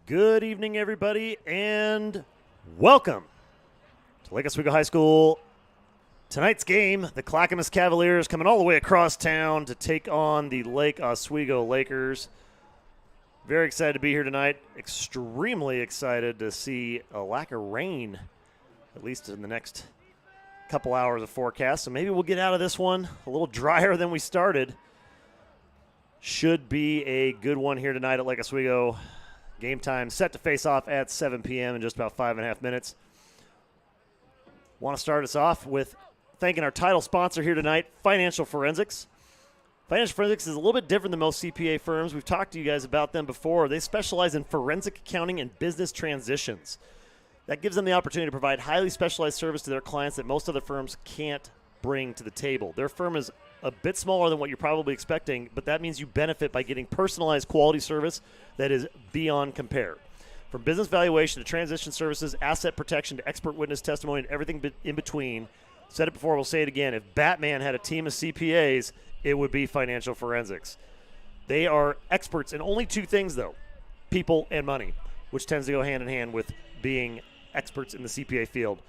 Good evening, everybody, and welcome to Lake Oswego High School. Tonight's game, the Clackamas Cavaliers coming all the way across town to take on the Lake Oswego Lakers. Very excited to be here tonight. Extremely excited to see a lack of rain, at least in the next couple hours of forecast. So maybe we'll get out of this one a little drier than we started. Should be a good one here tonight at Lake Oswego. Game time set to face off at 7 p.m. in just about 5.5 minutes. Want to start us off with thanking our title sponsor here tonight, Financial Forensics. Financial Forensics is a little bit different than most CPA firms. We've talked to you guys about them before. They specialize in forensic accounting and business transitions. That gives them the opportunity to provide highly specialized service to their clients that most other firms can't bring to the table. Their firm is a bit smaller than what you're probably expecting, but that means you benefit by getting personalized quality service that is beyond compare. From business valuation to transition services, asset protection to expert witness testimony, and everything in between. Said it before, we'll say it again. If Batman had a team of CPAs, it would be Financial Forensics. They are experts in only two things, though, people and money, which tends to go hand in hand with being experts in the CPA field.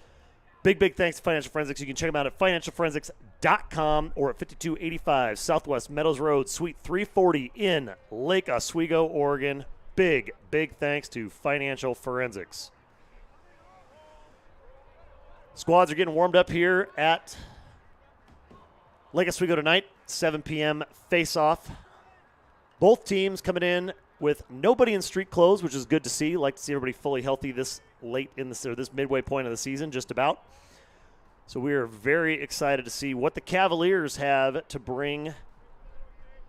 Big thanks to Financial Forensics. You can check them out at financialforensics.com or at 5285 Southwest Meadows Road, Suite 340 in Lake Oswego, Oregon. Big thanks to Financial Forensics. Squads are getting warmed up here at Lake Oswego tonight, 7 p.m. face-off. Both teams coming in with nobody in street clothes, which is good to see. Like to see everybody fully healthy this late in this midway point of the season, just about. So we are very excited to see what the Cavaliers have to bring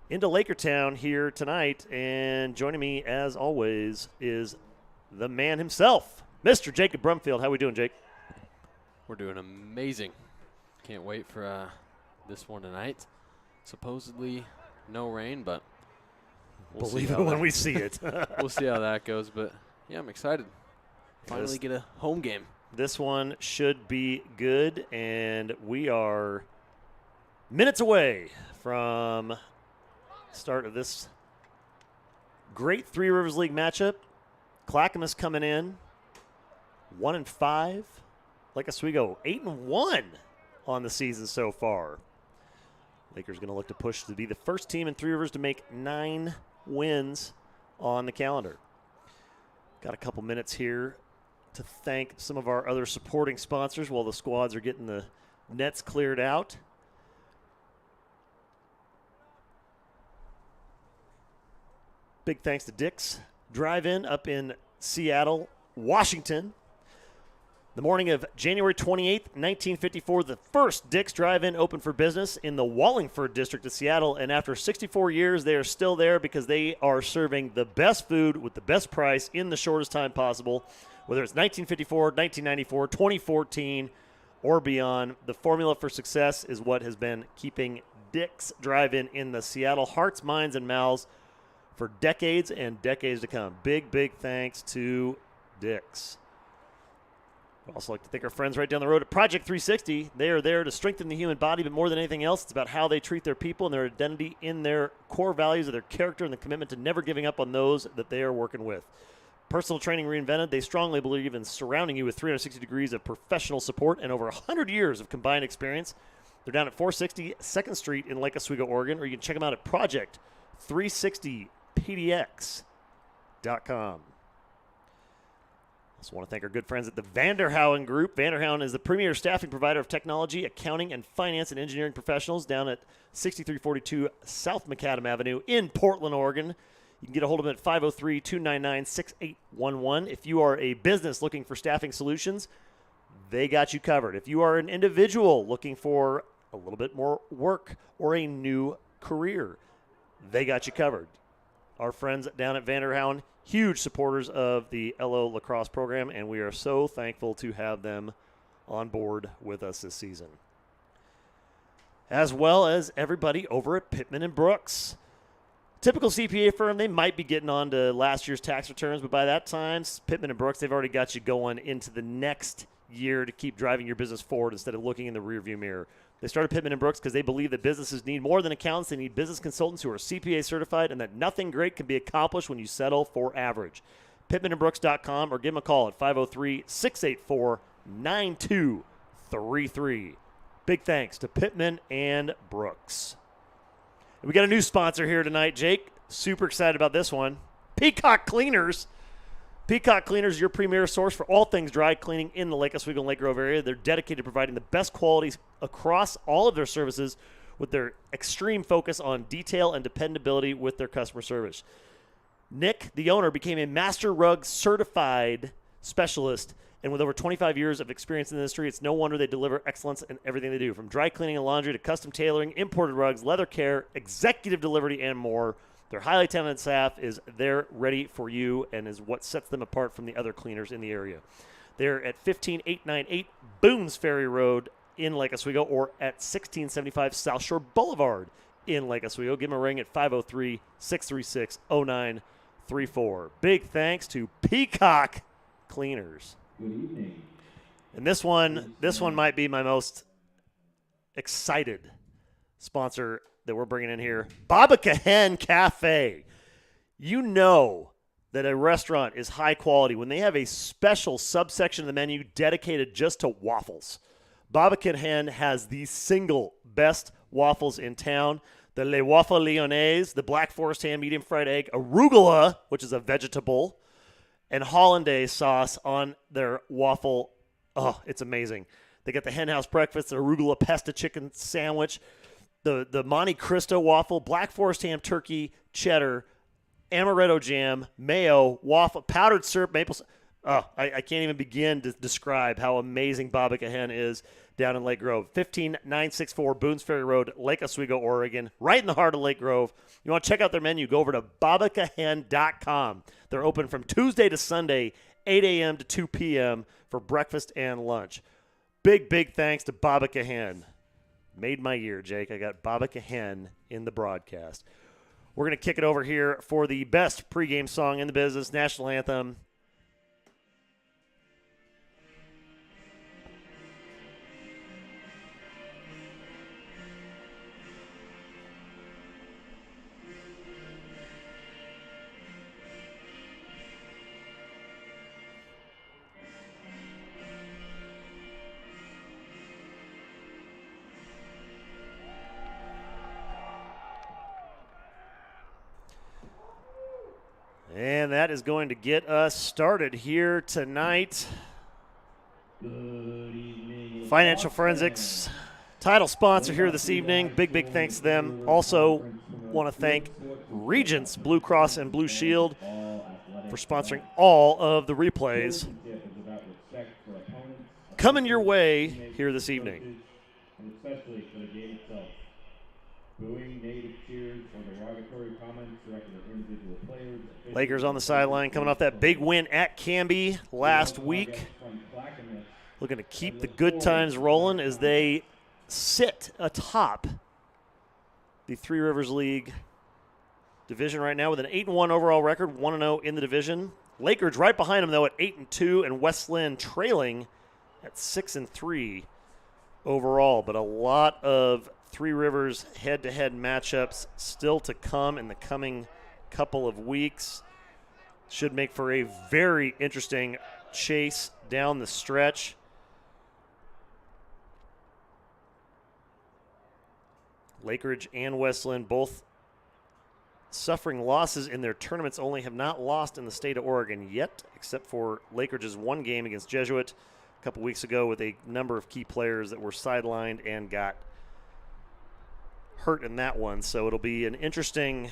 into Lakertown here tonight. And joining me, as always, is the man himself, Mr. Jacob Brumfield. How we doing, Jake? We're doing amazing. Can't wait for this one tonight. Supposedly no rain, but we'll believe it when we see it. We'll see how that goes. But, yeah, I'm excited. Finally get a home game. This one should be good, and we are minutes away from start of this great Three Rivers League matchup. Clackamas coming in 1-5. Lake Oswego 8-1 on the season so far. Lakers going to look to push to be the first team in Three Rivers to make 9 wins on the calendar. Got a couple minutes here to thank some of our other supporting sponsors while the squads are getting the nets cleared out. Big thanks to Dick's Drive-In up in Seattle, Washington. The morning of January 28th, 1954, the first Dick's Drive-In opened for business in the Wallingford district of Seattle, and after 64 years, they are still there because they are serving the best food with the best price in the shortest time possible. Whether it's 1954, 1994, 2014, or beyond, the formula for success is what has been keeping Dick's Drive-In in the Seattle hearts, minds, and mouths for decades and decades to come. Big thanks to Dick's. I'd also like to thank our friends right down the road at Project 360. They are there to strengthen the human body, but more than anything else, it's about how they treat their people and their identity in their core values of their character and the commitment to never giving up on those that they are working with. Personal training reinvented, they strongly believe in surrounding you with 360 degrees of professional support and over 100 years of combined experience. They're down at 460 2nd Street in Lake Oswego, Oregon, or you can check them out at project360pdx.com. Also want to thank our good friends at the Vanderhouen Group. Vanderhouen is the premier staffing provider of technology, accounting, and finance and engineering professionals down at 6342 South Macadam Avenue in Portland, Oregon. You can get a hold of them at 503-299-6811. If you are a business looking for staffing solutions, they got you covered. If you are an individual looking for a little bit more work or a new career, they got you covered. Our friends down at Vanderhouen, huge supporters of the LO lacrosse program, and we are so thankful to have them on board with us this season. As well as everybody over at Pittman and Brooks. Typical CPA firm, they might be getting on to last year's tax returns, but by that time, Pittman and Brooks, they've already got you going into the next year to keep driving your business forward instead of looking in the rearview mirror. They started Pittman and Brooks because they believe that businesses need more than accountants. They need business consultants who are CPA certified and that nothing great can be accomplished when you settle for average. PittmanandBrooks.com, or give them a call at 503-684-9233. Big thanks to Pittman and Brooks. We got a new sponsor here tonight, Jake. Super excited about this one. Peacock Cleaners. Peacock Cleaners, your premier source for all things dry cleaning in the Lake Oswego and Lake Grove area. They're dedicated to providing the best qualities across all of their services with their extreme focus on detail and dependability with their customer service. Nick, the owner, became a Master Rug certified specialist, and with over 25 years of experience in the industry, it's no wonder they deliver excellence in everything they do, from dry cleaning and laundry to custom tailoring, imported rugs, leather care, executive delivery, and more. Their highly talented staff is there ready for you and is what sets them apart from the other cleaners in the area. They're at 15898 Boones Ferry Road in Lake Oswego, or at 1675 South Shore Boulevard in Lake Oswego. Give them a ring at 503-636-0934. Big thanks to Peacock Cleaners. Good evening. And this one might be my most excited sponsor that we're bringing in here. Baba Cahen Cafe. You know that a restaurant is high quality when they have a special subsection of the menu dedicated just to waffles. Baba Cahen has the single best waffles in town. The Le Waffle Lyonnaise, the Black Forest ham, medium fried egg, arugula, which is a vegetable, and hollandaise sauce on their waffle. Oh, it's amazing. They got the hen house breakfast, the arugula pesto chicken sandwich, the Monte Cristo waffle, Black Forest ham, turkey, cheddar, amaretto jam, mayo, waffle, powdered syrup, maple syrup. Oh, I can't even begin to describe how amazing Baba Cahen is down in Lake Grove. 15964 Boones Ferry Road, Lake Oswego, Oregon, right in the heart of Lake Grove. You want to check out their menu, go over to babacahen.com. They're open from Tuesday to Sunday, 8 a.m. to 2 p.m. for breakfast and lunch. Big thanks to Baba Cahen. Made my year, Jake. I got Baba Cahen in the broadcast. We're going to kick it over here for the best pregame song in the business, National Anthem. And that is going to get us started here tonight. Good evening. Financial Forensics, title sponsor here this evening. Big thanks to them. Also want to thank Regents Blue Cross and Blue Shield for sponsoring all of the replays coming your way here this evening. And especially for the game itself. Booing, negative cheers, or derogatory comments directed at individual players. Lakers on the sideline coming off that big win at Canby last week. Looking to keep the good times rolling as they sit atop the Three Rivers League division right now with an 8-1 overall record, 1-0 in the division. Lakers right behind them, though, at 8-2, and West Lynn trailing at 6-3 overall. But a lot of Three Rivers head-to-head matchups still to come in the coming couple of weeks. Should make for a very interesting chase down the stretch. Lakeridge and Westland both suffering losses in their tournaments, only have not lost in the state of Oregon yet, except for Lakeridge's one game against Jesuit a couple weeks ago with a number of key players that were sidelined and got hurt in that one. So it'll be an interesting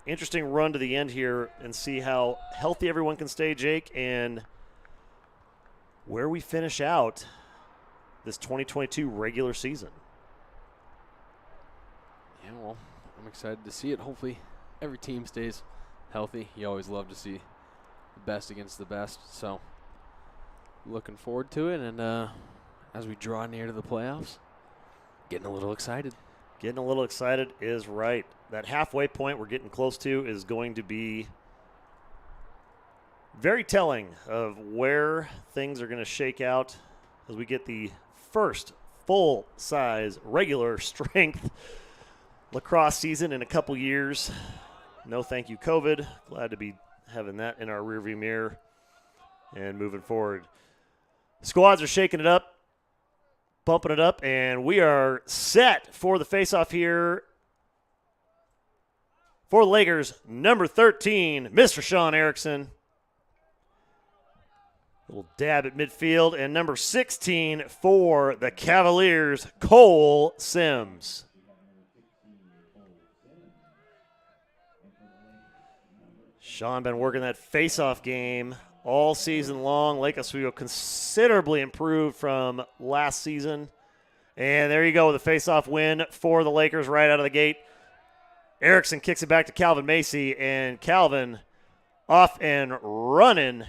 run to the end here and see how healthy everyone can stay, Jake, and where we finish out this 2022 regular season. Yeah, well, I'm excited to see it. Hopefully every team stays healthy. You always love to see the best against the best. So looking forward to it. And as we draw near to the playoffs, getting a little excited. Getting a little excited is right. That halfway point we're getting close to is going to be very telling of where things are going to shake out as we get the first full-size regular strength lacrosse season in a couple years. No thank you, COVID. Glad to be having that in our rearview mirror and moving forward. Squads are shaking it up, bumping it up, and we are set for the face-off here for the Lakers. Number 13, Mr. Sean Erickson. Little dab at midfield. And number 16 for the Cavaliers, Cole Sims. Sean been working that face-off game all season long. Lake Oswego considerably improved from last season. And there you go with a face-off win for the Lakers right out of the gate. Erickson kicks it back to Calvin Macy, and Calvin off and running.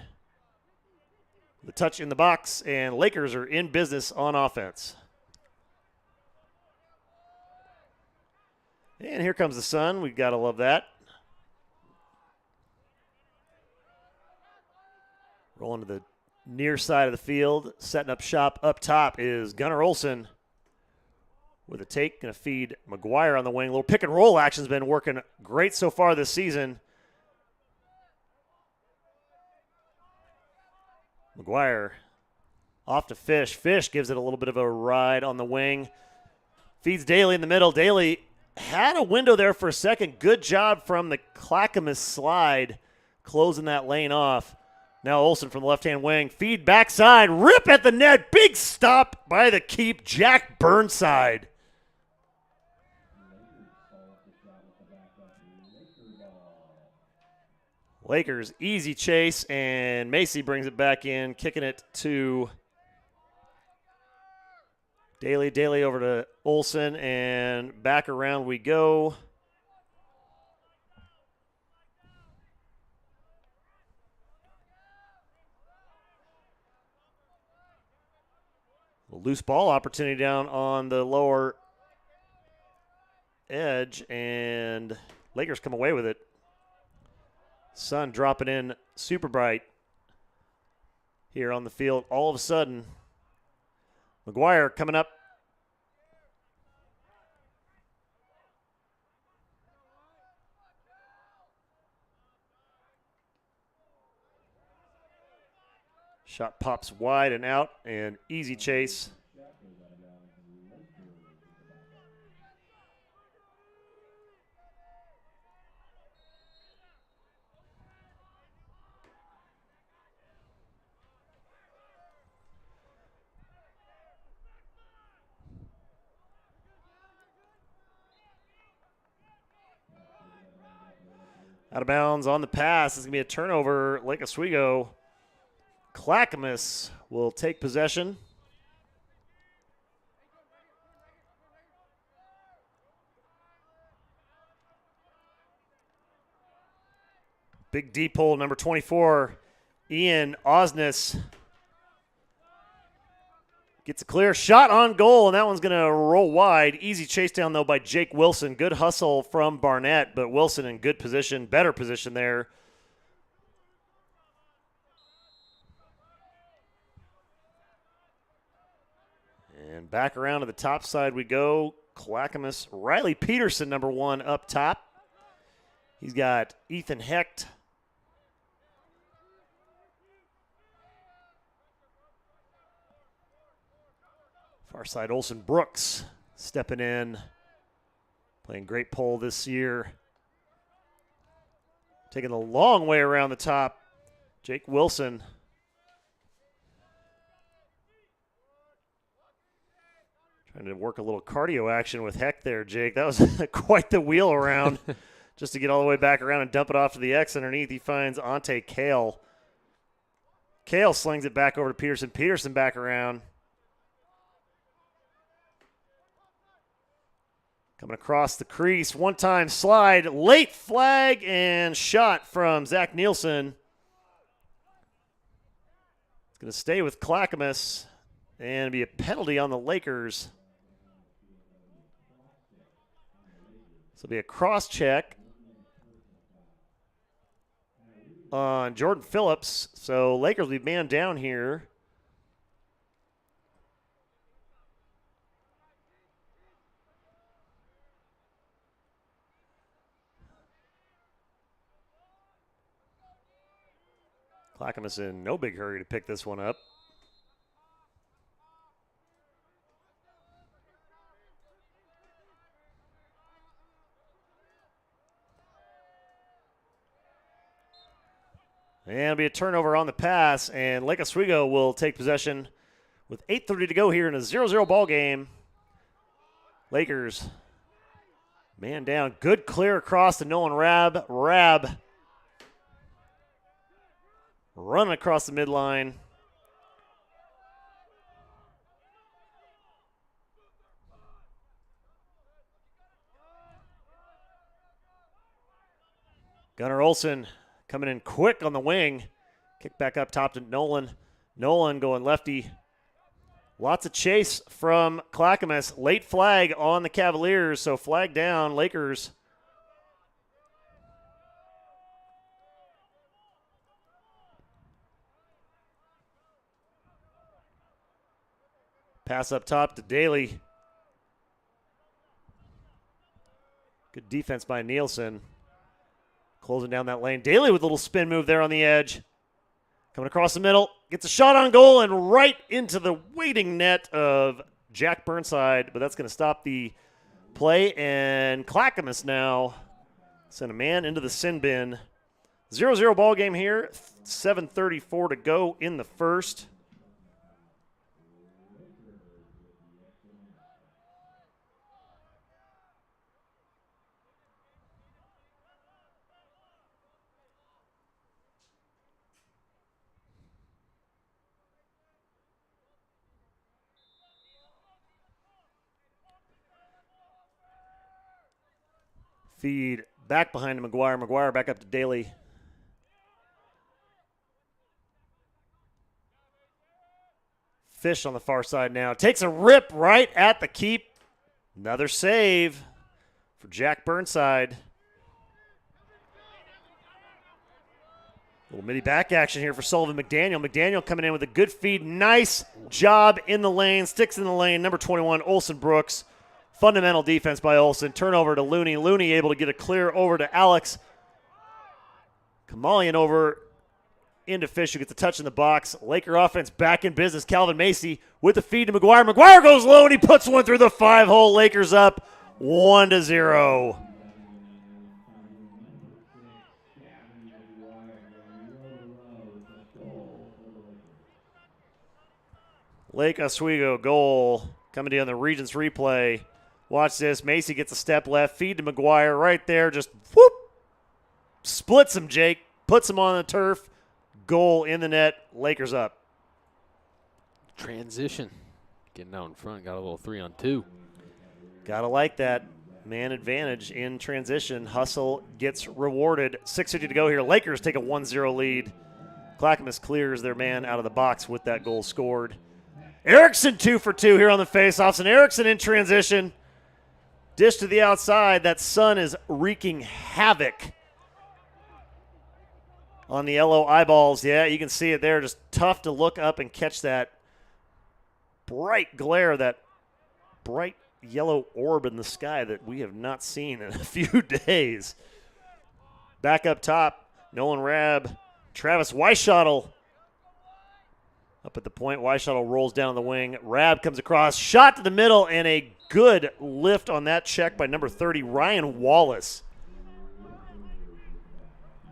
The touch in the box, and Lakers are in business on offense. And here comes the sun. We've got to love that. Rolling to the near side of the field. Setting up shop up top is Gunnar Olsen with a take. Going to feed McGuire on the wing. A little pick and roll action has been working great so far this season. McGuire off to Fish. Fish gives it a little bit of a ride on the wing. Feeds Daly in the middle. Daly had a window there for a second. Good job from the Clackamas slide, closing that lane off. Now Olsen from the left-hand wing. Feed backside. Rip at the net. Big stop by the keep. Jack Burnside. Lakers, easy chase, and Macy brings it back in, kicking it to Daly. Daly over to Olsen, and back around we go. A loose ball opportunity down on the lower edge, and Lakers come away with it. Sun dropping in super bright here on the field. All of a sudden, McGuire coming up. Shot pops wide and out, and easy chase. Out of bounds on the pass. It's going to be a turnover. Lake Oswego. Clackamas will take possession. Big deep hole, number 24, Ian Osnes. Gets a clear shot on goal, and that one's going to roll wide. Easy chase down, though, by Jake Wilson. Good hustle from Barnett, but Wilson in good position, better position there. And back around to the top side we go. Clackamas. Riley Peterson, number 1, up top. He's got Ethan Hecht. Far side, Olsen Brooks stepping in. Playing great pole this year. Taking the long way around the top, Jake Wilson. Trying to work a little cardio action with Heck there, Jake. That was quite the wheel around just to get all the way back around and dump it off to the X underneath. He finds Ante Kale. Kale slings it back over to Peterson. Peterson back around. Coming across the crease, one-time slide, late flag, and shot from Zach Nielsen. It's going to stay with Clackamas and be a penalty on the Lakers. So it'll be a cross-check on Jordan Phillips. So Lakers will be man down here. Clackamas in no big hurry to pick this one up. And it'll be a turnover on the pass, and Lake Oswego will take possession with 8:30 to go here in a 0-0 ball game. Lakers, man down. Good clear across to Nolan Rabb. Rabb running across the midline. Gunnar Olsen coming in quick on the wing. Kick back up top to Nolan. Nolan going lefty. Lots of chase from Clackamas. Late flag on the Cavaliers, so flag down, Lakers. Pass up top to Daly. Good defense by Nielsen. Closing down that lane. Daly with a little spin move there on the edge. Coming across the middle. Gets a shot on goal and right into the waiting net of Jack Burnside. But that's going to stop the play. And Clackamas now send a man into the sin bin. 0-0 ball game here. 7:34 to go in the first. Feed back behind to McGuire. McGuire back up to Daly. Fish on the far side now. Takes a rip right at the keep. Another save for Jack Burnside. Little midi back action here for Sullivan McDaniel. McDaniel coming in with a good feed. Nice job in the lane. Sticks in the lane. Number 21, Olsen Brooks. Fundamental defense by Olsen. Turnover to Looney. Looney able to get a clear over to Alex. Kamalian over into Fish, who gets a touch in the box. Laker offense back in business. Calvin Macy with the feed to McGuire. McGuire goes low, and he puts one through the 5-hole. Lakers up 1-0. Lake Oswego goal coming down the Regents replay. Watch this. Macy gets a step left. Feed to McGuire right there. Just whoop. Splits him, Jake. Puts him on the turf. Goal in the net. Lakers up. Transition. Getting out in front. Got a little 3-on-2. Gotta like that. Man advantage in transition. Hustle gets rewarded. 6:50 to go here. Lakers take a 1-0 lead. Clackamas clears their man out of the box with that goal scored. Erickson 2 for 2 here on the faceoffs. And Erickson in transition. Dish to the outside. That sun is wreaking havoc on the yellow eyeballs. Yeah, you can see it there. Just tough to look up and catch that bright glare, that bright yellow orb in the sky that we have not seen in a few days. Back up top, Nolan Rabb, Travis Weishottle up at the point. Weishottle rolls down the wing. Rabb comes across, shot to the middle, and a good lift on that check by number 30, Ryan Wallace.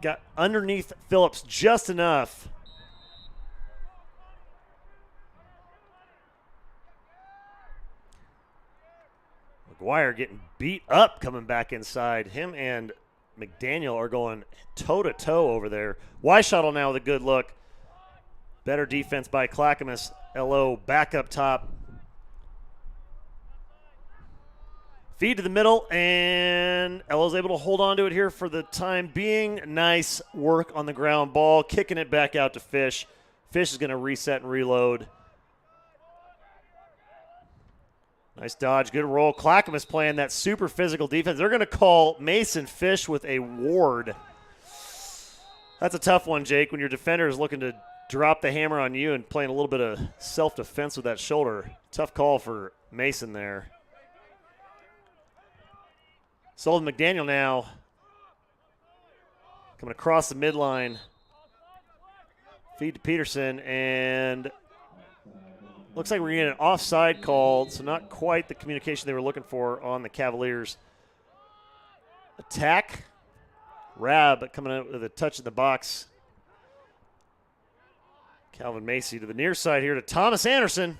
Got underneath Phillips just enough. McGuire getting beat up coming back inside. Him and McDaniel are going toe-to-toe over there. Weishottle now with a good look. Better defense by Clackamas. LO back up top. Feed to the middle, and LO's able to hold on to it here for the time being. Nice work on the ground ball. Kicking it back out to Fish. Fish is going to reset and reload. Nice dodge, good roll. Clackamas playing that super physical defense. They're going to call Mason Fish with a ward. That's a tough one, Jake, when your defender is looking to drop the hammer on you and playing a little bit of self-defense with that shoulder. Tough call for Mason there. Sullivan McDaniel now coming across the midline. Feed to Peterson, and looks like we're getting an offside call, so not quite the communication they were looking for on the Cavaliers' attack. Rab coming out with a touch in the box. Calvin Macy to the near side here to Thomas Anderson.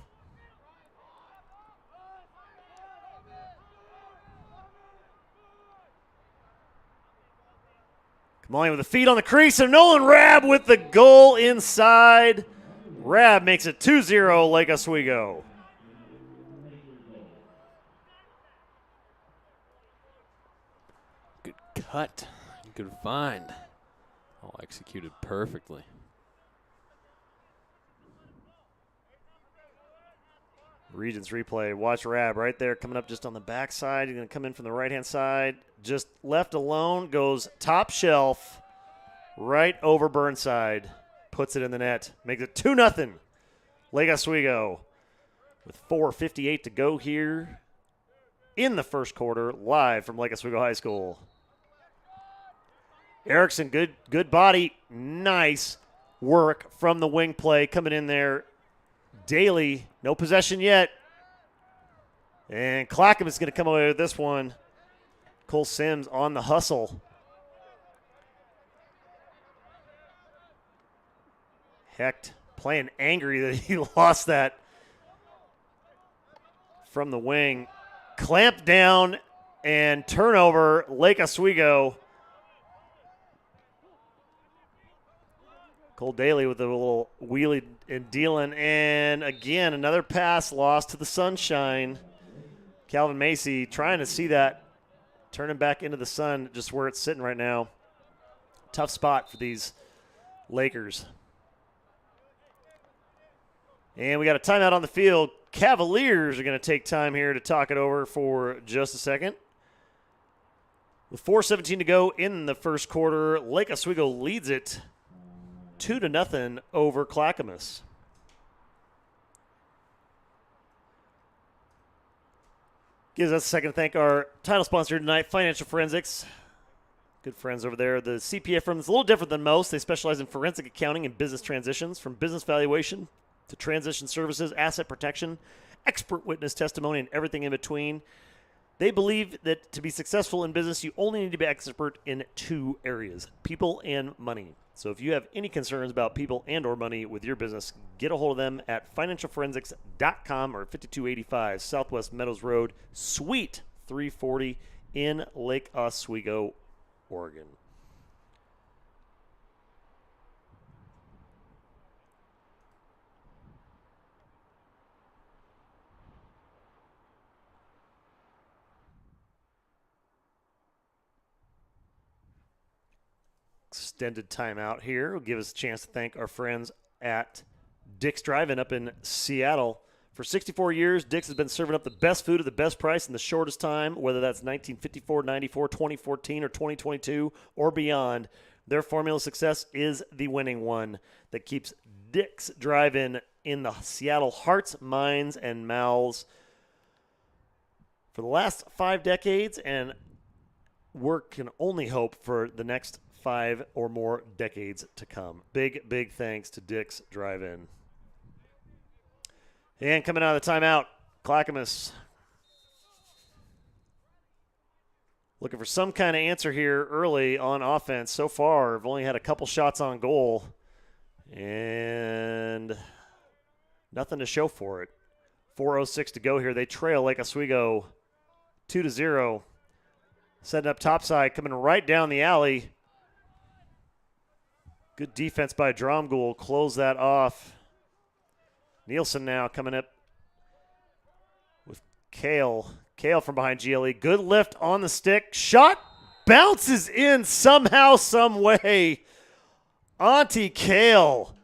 Kamali with a feed on the crease, and Nolan Rab with the goal inside. Rab makes it 2-0 Lake Oswego. Good cut. Good find. All executed perfectly. Regents replay. Watch Rab right there coming up just on the backside. He's going to come in from the right-hand side. Just left alone. Goes top shelf right over Burnside. Puts it in the net. Makes it 2-0. Lake Oswego with 4:58 to go here in the first quarter, live from Lake Oswego High School. Erickson, good body. Nice work from the wing play coming in there. Daly, no possession yet. And Clackamas is going to come away with this one. Cole Sims on the hustle. Hecht playing angry that he lost that from the wing. Clamp down and turnover, Lake Oswego. Cole Daly with a little wheelie and dealing. And again, another pass lost to the sunshine. Calvin Macy trying to see that. Turning back into the sun, just where it's sitting right now. Tough spot for these Lakers. And we got a timeout on the field. Cavaliers are going to take time here to talk it over for just a second. With 4:17 to go in the first quarter, Lake Oswego leads it 2-0 over Clackamas. Gives us a second to thank our title sponsor tonight, Financial Forensics. Good friends over there. The CPA firm is a little different than most. They specialize in forensic accounting and business transitions, from business valuation to transition services, asset protection, expert witness testimony, and everything in between. They believe that to be successful in business, you only need to be expert in two areas: people and money. So if you have any concerns about people and or money with your business, get a hold of them at financialforensics.com or 5285 Southwest Meadows Road, Suite 340 in Lake Oswego, Oregon. Extended timeout here will give us a chance to thank our friends at Dick's Drive-In up in Seattle. For 64 years, Dick's has been serving up the best food at the best price in the shortest time, whether that's 1954, 94, 2014, or 2022, or beyond. Their formula of success is the winning one that keeps Dick's Drive-In in the Seattle hearts, minds, and mouths for the last 5 decades, and work can only hope for the next 5 or more decades to come. Big thanks to Dick's Drive-In. And coming out of the timeout, Clackamas looking for some kind of answer here early on offense. So far, I've only had a couple shots on goal and nothing to show for it. 4:06 to go here. They trail Lake Oswego 2-0. Setting up topside, coming right down the alley. Good defense by Dromgool. Close that off. Nielsen now coming up with Kale. Kale from behind GLE. Good lift on the stick. Shot bounces in somehow, some way. Auntie Kale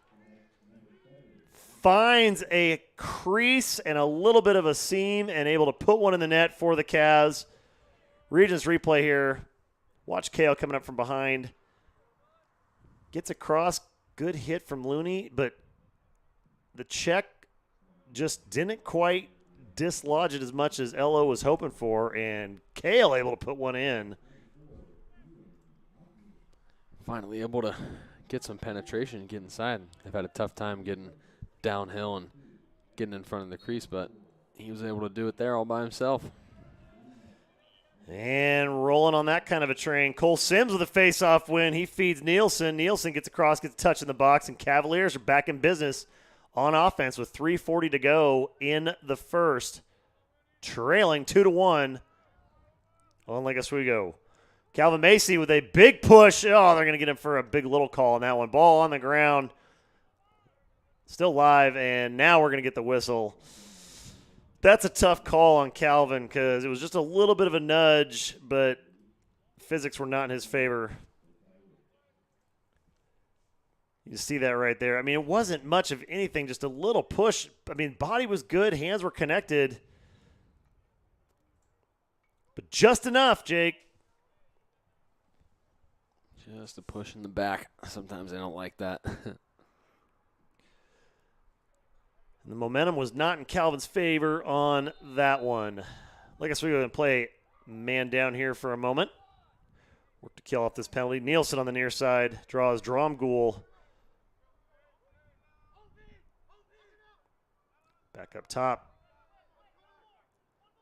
finds a crease and a little bit of a seam and able to put one in the net for the Cavs. Regents replay here. Watch Kale coming up from behind. Gets across, good hit from Looney, but the check just didn't quite dislodge it as much as Elo was hoping for, and Kale able to put one in. Finally able to get some penetration and get inside. They've had a tough time getting downhill and getting in front of the crease, but he was able to do it there all by himself. And rolling on that kind of a train, Cole Sims with a face-off win. He feeds Nielsen. Nielsen gets across, gets a touch in the box, and Cavaliers are back in business on offense with 3:40 to go in the first. Trailing 2-1 on Lake Oswego. Calvin Macy with a big push. Oh, they're going to get him for a big little call on that one. Ball on the ground. Still live, and now we're going to get the whistle. That's a tough call on Calvin because it was just a little bit of a nudge, but physics were not in his favor. You see that right there. I mean, it wasn't much of anything, just a little push. I mean, body was good, hands were connected. But just enough, Jake. Just a push in the back. Sometimes I don't like that. And the momentum was not in Calvin's favor on that one. I guess we're going to play man down here for a moment. Work to kill off this penalty. Nielsen on the near side draws Dromgool. Back up top.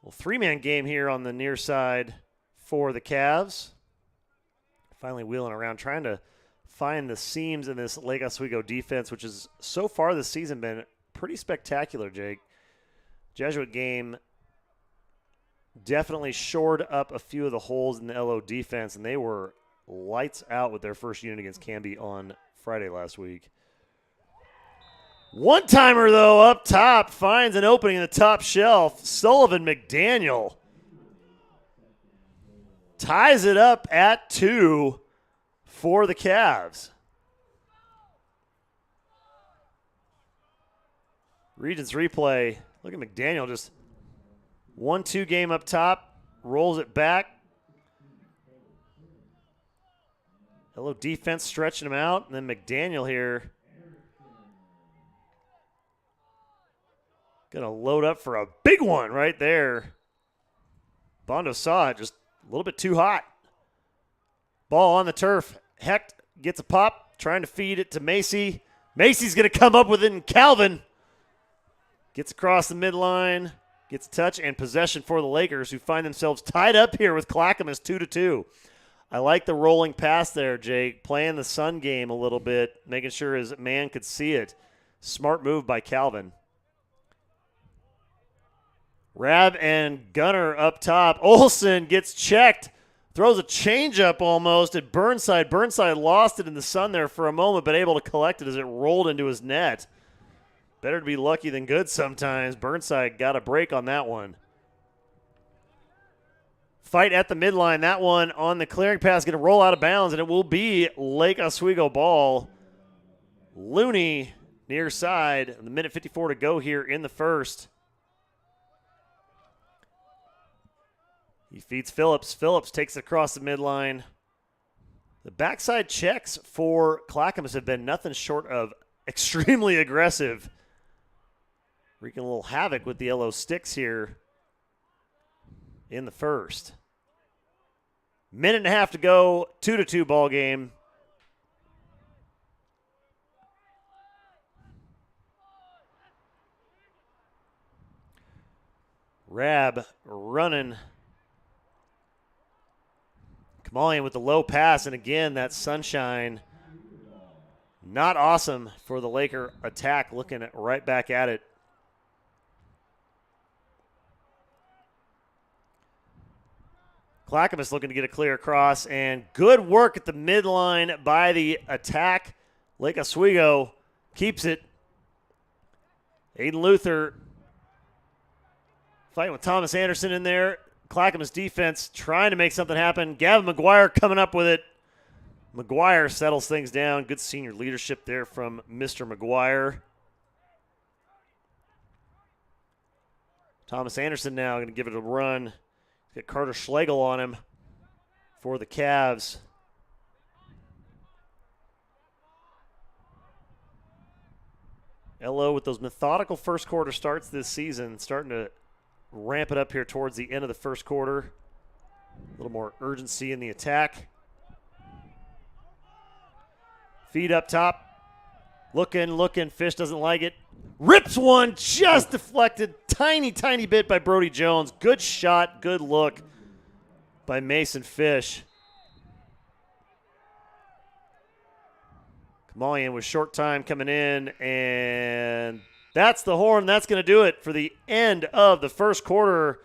Well, three-man game here on the near side for the Cavs. Finally wheeling around, trying to find the seams in this Lake Oswego defense, which has so far this season been pretty spectacular, Jake. Jesuit game definitely shored up a few of the holes in the LO defense, and they were lights out with their first unit against Canby on Friday last week. One-timer, though, up top, finds an opening in the top shelf. Sullivan McDaniel ties it up at 2 for the Cavs. Regents replay. Look at McDaniel, just 1-2 game up top, rolls it back. Hello, defense stretching him out, and then McDaniel here going to load up for a big one right there. Bondo saw it, just a little bit too hot. Ball on the turf. Hecht gets a pop, trying to feed it to Macy. Macy's going to come up with it, and Calvin gets across the midline, gets a touch and possession for the Lakers, who find themselves tied up here with Clackamas 2-2. I like the rolling pass there, Jake, playing the sun game a little bit, making sure his man could see it. Smart move by Calvin. Rab and Gunner up top. Olsen gets checked. Throws a changeup almost at Burnside. Burnside lost it in the sun there for a moment, but able to collect it as it rolled into his net. Better to be lucky than good sometimes. Burnside got a break on that one. Fight at the midline. That one on the clearing pass going to roll out of bounds, and it will be Lake Oswego ball. Looney near side. A minute 54 to go here in the first. He feeds Phillips. Phillips takes it across the midline. The backside checks for Clackamas have been nothing short of extremely aggressive. Wreaking a little havoc with the yellow sticks here in the first. Minute and a half to go, 2-2 ball game. Rab running. Kamalian with the low pass, and again, that sunshine not awesome for the Laker attack, looking right back at it. Clackamas looking to get a clear across, and good work at the midline by the attack. Lake Oswego keeps it. Aiden Luther fighting with Thomas Anderson in there. Clackamas defense trying to make something happen. Gavin McGuire coming up with it. McGuire settles things down. Good senior leadership there from Mr. McGuire. Thomas Anderson now going to give it a run. Get Carter Schlegel on him for the Cavs. LO with those methodical first quarter starts this season, starting to ramp it up here towards the end of the first quarter. A little more urgency in the attack. Feed up top. Looking. Fish doesn't like it. Rips one, just deflected. Tiny bit by Brody Jones. Good shot, good look by Mason Fish. Kamalian with short time coming in, and that's the horn. That's going to do it for the end of the first quarter.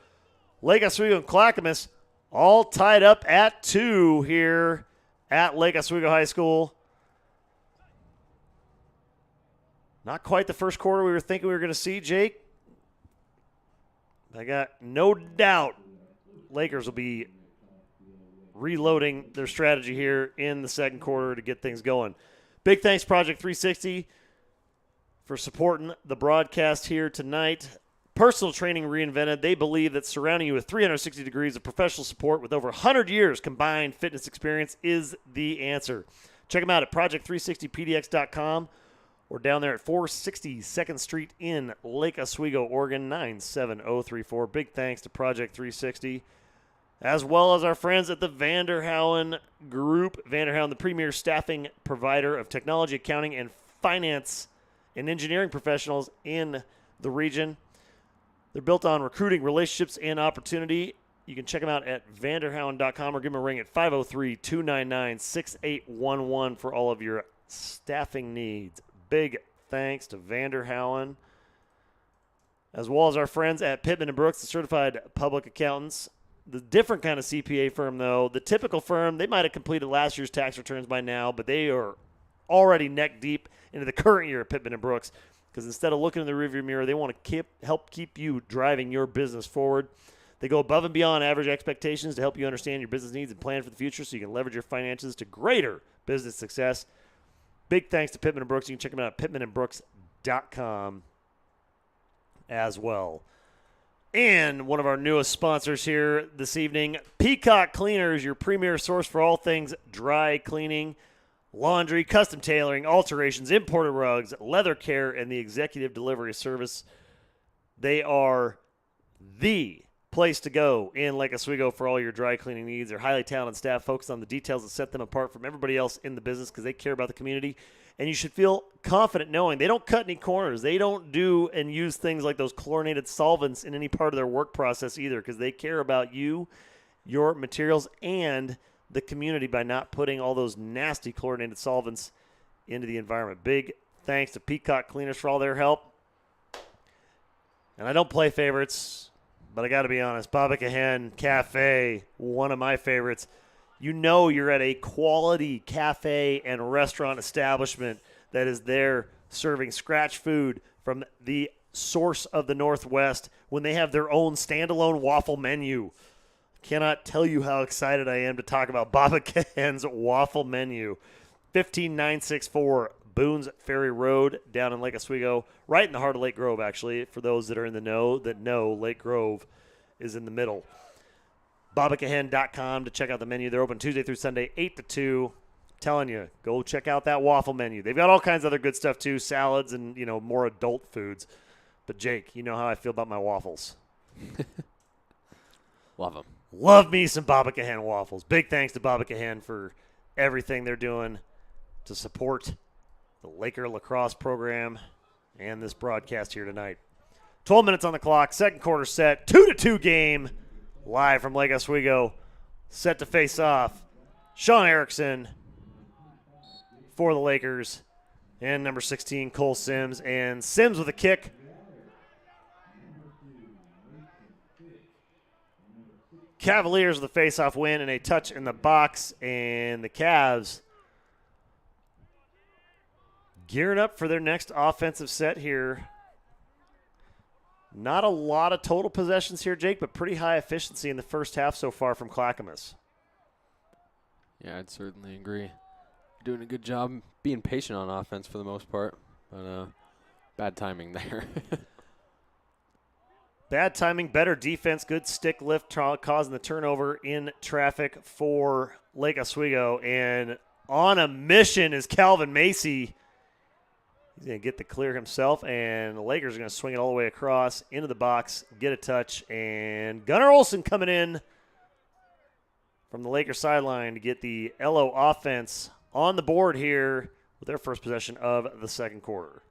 Lake Oswego and Clackamas all tied up at 2 here at Lake Oswego High School. Not quite the first quarter we were thinking we were going to see, Jake. I got no doubt Lakers will be reloading their strategy here in the second quarter to get things going. Big thanks, Project 360, for supporting the broadcast here tonight. Personal training reinvented. They believe that surrounding you with 360 degrees of professional support with over 100 years combined fitness experience is the answer. Check them out at project360pdx.com or down there at 460 2nd Street in Lake Oswego, Oregon, 97034. Big thanks to Project 360, as well as our friends at the Vanderhouen Group. Vanderhouen, the premier staffing provider of technology, accounting, and finance and engineering professionals in the region. They're built on recruiting, relationships, and opportunity. You can check them out at vanderhouen.com or give them a ring at 503-299-6811 for all of your staffing needs. Big thanks to Vanderhouen, as well as our friends at Pittman & Brooks, the certified public accountants. The different kind of CPA firm, though. The typical firm, they might have completed last year's tax returns by now, but they are already neck deep into the current year at Pittman & Brooks, because instead of looking in the rearview mirror, they want to help keep you driving your business forward. They go above and beyond average expectations to help you understand your business needs and plan for the future so you can leverage your finances to greater business success. Big thanks to Pittman & Brooks. You can check them out at pittmanandbrooks.com as well. And one of our newest sponsors here this evening, Peacock Cleaners, your premier source for all things dry cleaning, laundry, custom tailoring, alterations, imported rugs, leather care, and the executive delivery service. They are the place to go in Lake Oswego for all your dry cleaning needs. They're highly talented staff focused on the details that set them apart from everybody else in the business because they care about the community. And you should feel confident knowing they don't cut any corners. They don't do and use things like those chlorinated solvents in any part of their work process either, because they care about you, your materials, and the community by not putting all those nasty chlorinated solvents into the environment. Big thanks to Peacock Cleaners for all their help. And I don't play favorites, but I got to be honest, Baba Cahen Cafe, one of my favorites. You know you're at a quality cafe and restaurant establishment that is there serving scratch food from the source of the Northwest when they have their own standalone waffle menu. Cannot tell you how excited I am to talk about Baba Cahen's waffle menu. 15964 Boone's Ferry Road down in Lake Oswego, right in the heart of Lake Grove, actually, for those that are in the know that know Lake Grove is in the middle. BabaCahen.com to check out the menu. They're open Tuesday through Sunday, 8 to 2. Telling you, go check out that waffle menu. They've got all kinds of other good stuff, too, salads and, more adult foods. But, Jake, you know how I feel about my waffles. Love them. Love me some Baba Cahen waffles. Big thanks to Baba Cahen for everything they're doing to support the Laker lacrosse program and this broadcast here tonight. 12 minutes on the clock, second quarter set, 2-2 game. Live from Lake Oswego, set to face off. Sean Erickson for the Lakers, and number 16, Cole Sims. And Sims with a kick. Cavaliers with a face-off win and a touch in the box, and the Cavs gearing up for their next offensive set here. Not a lot of total possessions here, Jake, but pretty high efficiency in the first half so far from Clackamas. Yeah, I'd certainly agree. Doing a good job being patient on offense for the most part, but bad timing there. Bad timing, better defense, good stick lift, causing the turnover in traffic for Lake Oswego. And on a mission is Calvin Macy. He's going to get the clear himself, and the Lakers are going to swing it all the way across into the box, get a touch, and Gunnar Olsen coming in from the Lakers sideline to get the LO offense on the board here with their first possession of the second quarter.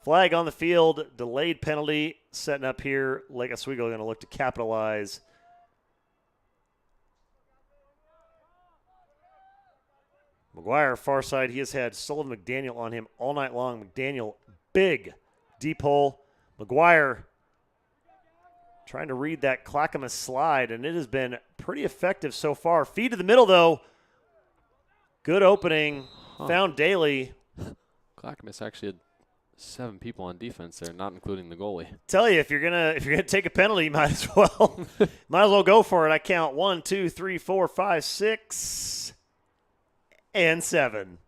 Flag on the field, delayed penalty setting up here. Lake Oswego going to look to capitalize. McGuire, far side, he has had Sullivan McDaniel on him all night long. McDaniel, big, deep hole. McGuire trying to read that Clackamas slide, and it has been pretty effective so far. Feed to the middle, though. Good opening. Found Daly. Clackamas actually had 7 people on defense there, not including the goalie. Tell you, if you're gonna take a penalty, you might as well go for it. I count 1, 2, 3, 4, 5, 6, and 7.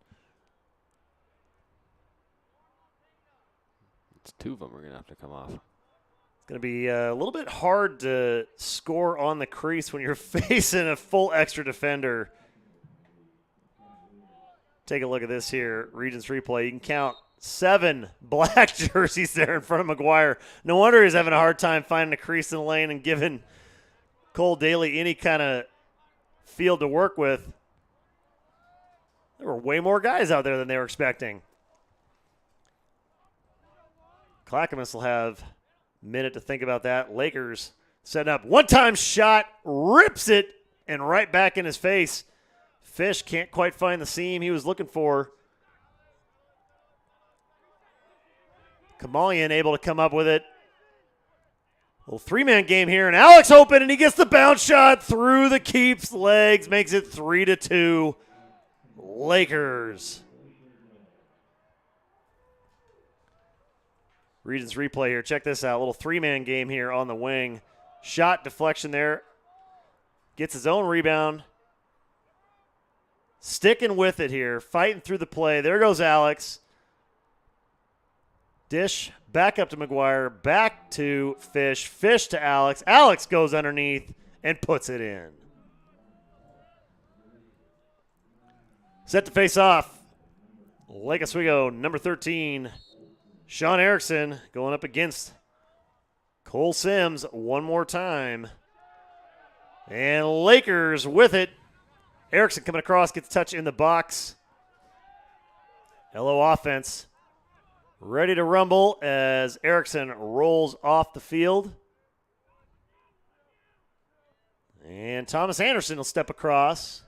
It's 2 of them are gonna have to come off. It's gonna be a little bit hard to score on the crease when you're facing a full extra defender. Take a look at this here, Regents replay. You can count 7 black jerseys there in front of McGuire. No wonder he's having a hard time finding a crease in the lane and giving Cole Daly any kind of field to work with. There were way more guys out there than they were expecting. Clackamas will have a minute to think about that. Lakers setting up. One-time shot, rips it, and right back in his face. Fish can't quite find the seam he was looking for. Kamalian able to come up with it. Little 3-man game here, and Alex open, and he gets the bounce shot through the keeps legs, makes it 3-2. Lakers. Regents replay here. Check this out. Little 3-man game here on the wing. Shot deflection there. Gets his own rebound. Sticking with it here. Fighting through the play. There goes Alex. Dish back up to McGuire. Back to Fish. Fish to Alex. Alex goes underneath and puts it in. Set to face off. Lake Oswego, number 13. Sean Erickson going up against Cole Sims one more time. And Lakers with it. Erickson coming across, gets a touch in the box. Hello offense. Ready to rumble as Erickson rolls off the field. And Thomas Anderson will step across.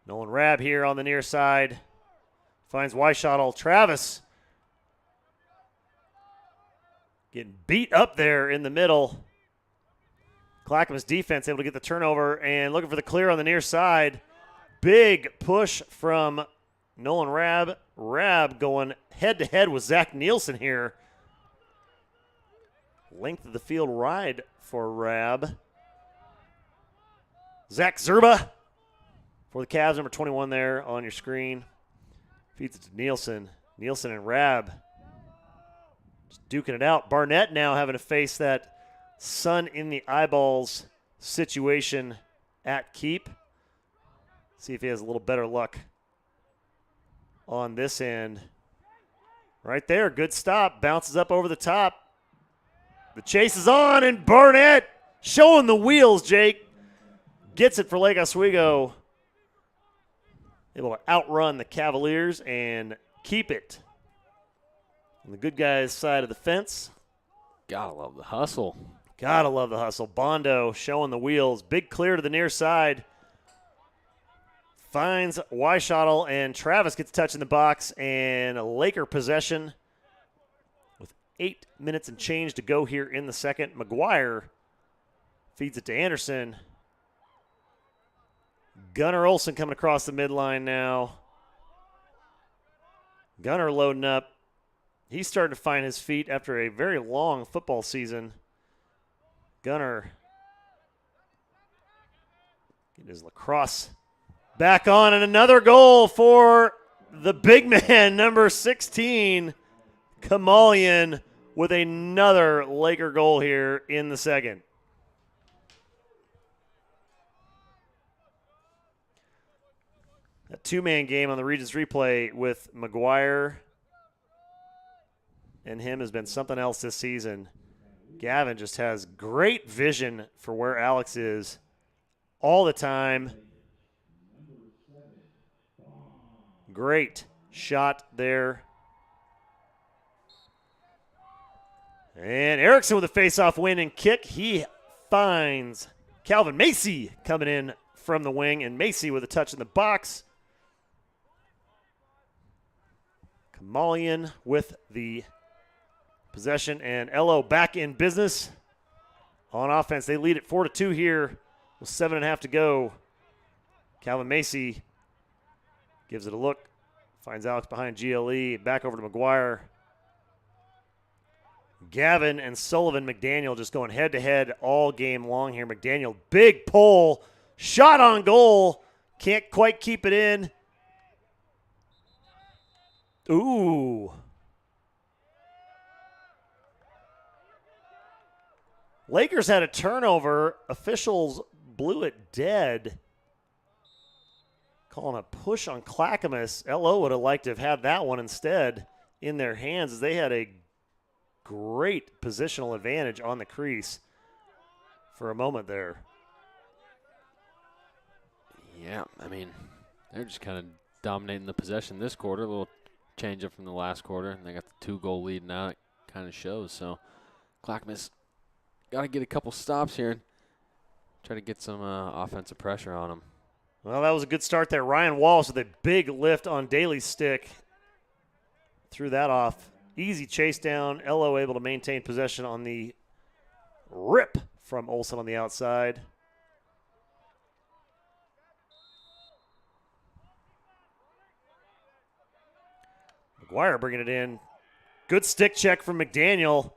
Nolan Rabb here on the near side. Finds Weishottle. Travis getting beat up there in the middle. Clackamas defense able to get the turnover and looking for the clear on the near side. Big push from Nolan Rabb. Rabb going head-to-head with Zach Nielsen here. Length of the field ride for Rabb. Zach Zerba for the Cavs, number 21 there on your screen. Feeds it to Nielsen. Nielsen and Rabb just duking it out. Barnett now having to face that sun in the eyeballs situation at keep. See if he has a little better luck on this end. Right there, good stop. Bounces up over the top. The chase is on, and Barnett showing the wheels, Jake. Gets it for Lake Oswego. Able to outrun the Cavaliers and keep it on the good guys' side of the fence. Gotta love the hustle. Gotta love the hustle. Bondo showing the wheels. Big clear to the near side. Finds Weishottle, and Travis gets a touch in the box, and a Laker possession with 8 minutes and change to go here in the second. McGuire feeds it to Anderson. Gunnar Olsen coming across the midline now. Gunnar loading up. He's starting to find his feet after a very long football season. Gunnar getting his lacrosse back on, and another goal for the big man, number 16, Kamalian, with another Laker goal here in the second. A 2-man game on the Regents replay with McGuire and him has been something else this season. Gavin just has great vision for where Alex is all the time. Great shot there. And Erickson with a face-off win and kick. He finds Calvin Macy coming in from the wing, and Macy with a touch in the box. Kamalian with the possession, and LO back in business on offense. They lead it 4-2 here with 7.5 to go. Calvin Macy gives it a look, finds Alex behind GLE, back over to McGuire. Gavin and Sullivan McDaniel just going head-to-head all game long here. McDaniel, big pull, shot on goal, can't quite keep it in. Ooh. Lakers had a turnover. Officials blew it dead. Calling a push on Clackamas. LO would have liked to have had that one instead in their hands, as they had a great positional advantage on the crease for a moment there. Yeah, I mean, they're just kind of dominating the possession this quarter. A little change up from the last quarter, and they got the 2-goal lead now. It kind of shows. So Clackamas got to get a couple stops here and try to get some offensive pressure on them. Well, that was a good start there. Ryan Wallace with a big lift on Daly's stick. Threw that off. Easy chase down. LO able to maintain possession on the rip from Olsen on the outside. McGuire bringing it in. Good stick check from McDaniel.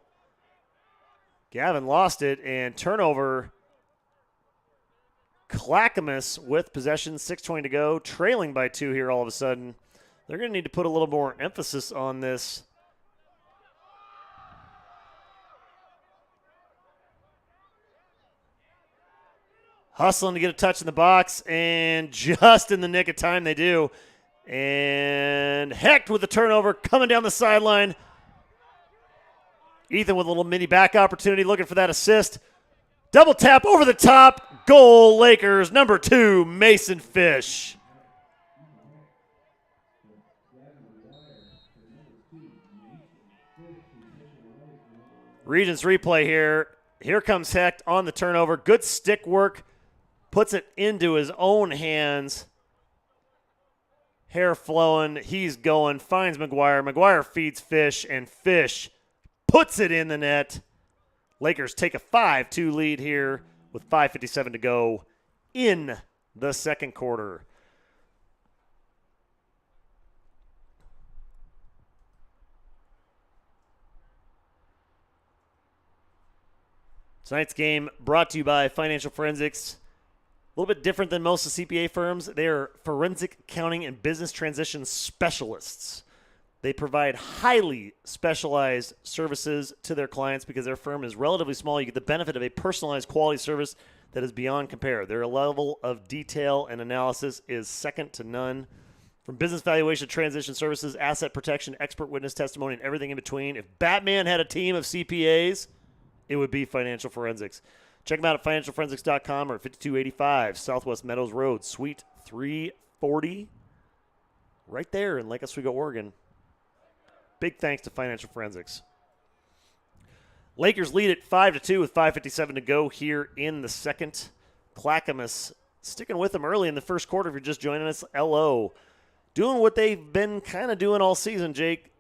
Gavin lost it, and turnover. Clackamas with possession, 6:20 to go, trailing by 2 here all of a sudden. They're going to need to put a little more emphasis on this. Hustling to get a touch in the box, and just in the nick of time they do. And Hecht with the turnover coming down the sideline. Ethan with a little mini back opportunity, looking for that assist. Double tap over the top. Goal, Lakers, number 2, Mason Fish. Regents replay here. Here comes Hecht on the turnover. Good stick work. Puts it into his own hands. Hair flowing. He's going. Finds McGuire. McGuire feeds Fish, and Fish puts it in the net. Lakers take a 5-2 lead here with 5:57 to go in the second quarter. Tonight's game brought to you by Financial Forensics. A little bit different than most of the CPA firms. They are forensic accounting and business transition specialists. They provide highly specialized services to their clients because their firm is relatively small. You get the benefit of a personalized quality service that is beyond compare. Their level of detail and analysis is second to none. From business valuation, transition services, asset protection, expert witness testimony, and everything in between. If Batman had a team of CPAs, it would be Financial Forensics. Check them out at financialforensics.com or 5285 Southwest Meadows Road, Suite 340, right there in Lake Oswego, Oregon. Big thanks to Financial Forensics. Lakers lead at 5-2 with 5:57 to go here in the second. Clackamas sticking with them early in the first quarter. If you're just joining us, LO doing what they've been kind of doing all season, Jake.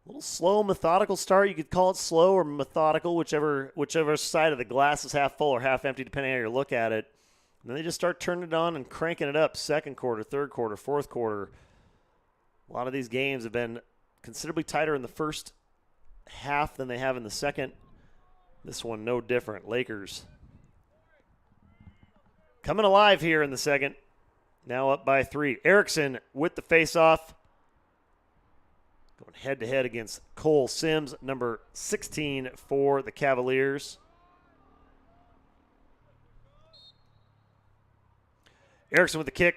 A little slow, methodical start. You could call it slow or methodical, whichever side of the glass is half full or half empty, depending on how you look at it. And then they just start turning it on and cranking it up. Second quarter, third quarter, fourth quarter. A lot of these games have been considerably tighter in the first half than they have in the second. This one no different. Lakers coming alive here in the second. Now up by 3. Erickson with the faceoff. Going head-to-head against Cole Sims, number 16 for the Cavaliers. Erickson with the kick.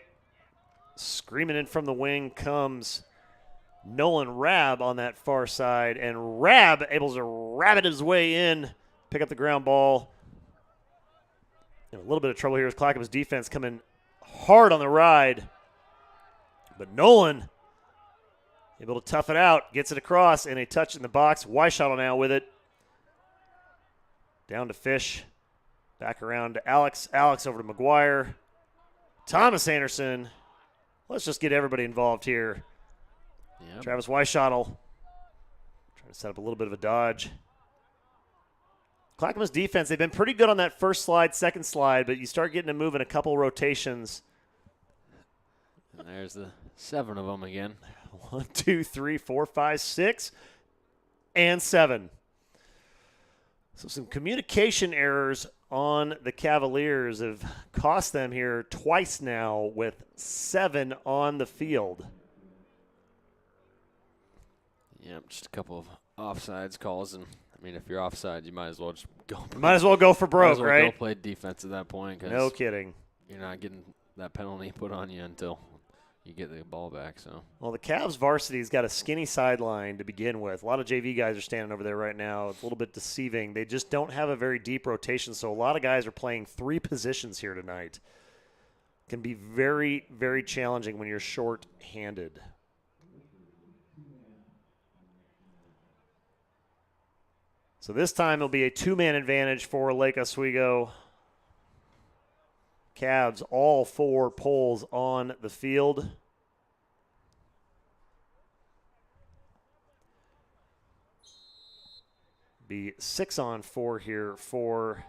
Screaming in from the wing comes Nolan Rabb on that far side. And Rabb able to rabbit his way in, pick up the ground ball. A little bit of trouble here with Clackamas defense coming hard on the ride. But Nolan able to tough it out, gets it across, and a touch in the box. Weishottle now with it. Down to Fish. Back around to Alex. Alex over to McGuire. Thomas Anderson. Let's just get everybody involved here. Yep. Travis Weishottle trying to set up a little bit of a dodge. Clackamas defense, they've been pretty good on that first slide, second slide, but you start getting to move in a couple rotations. And there's the 7 of them again. 1, 2, 3, 4, 5, 6, and 7. So some communication errors on the Cavaliers have cost them here twice now with 7 on the field. Yep, just a couple of offsides calls, and I mean, if you're offside, you might as well just go. Might as well go for broke, might as well right? Go play defense at that point. 'Cause no kidding. You're not getting that penalty put on you until you get the ball back. So. Well, the Cavs varsity's got a skinny sideline to begin with. A lot of JV guys are standing over there right now. It's a little bit deceiving. They just don't have a very deep rotation, so a lot of guys are playing 3 positions here tonight. Can be very, very challenging when you're short-handed. So this time it'll be a 2-man advantage for Lake Oswego. Cavs, all 4 poles on the field. Be 6-on-4 here for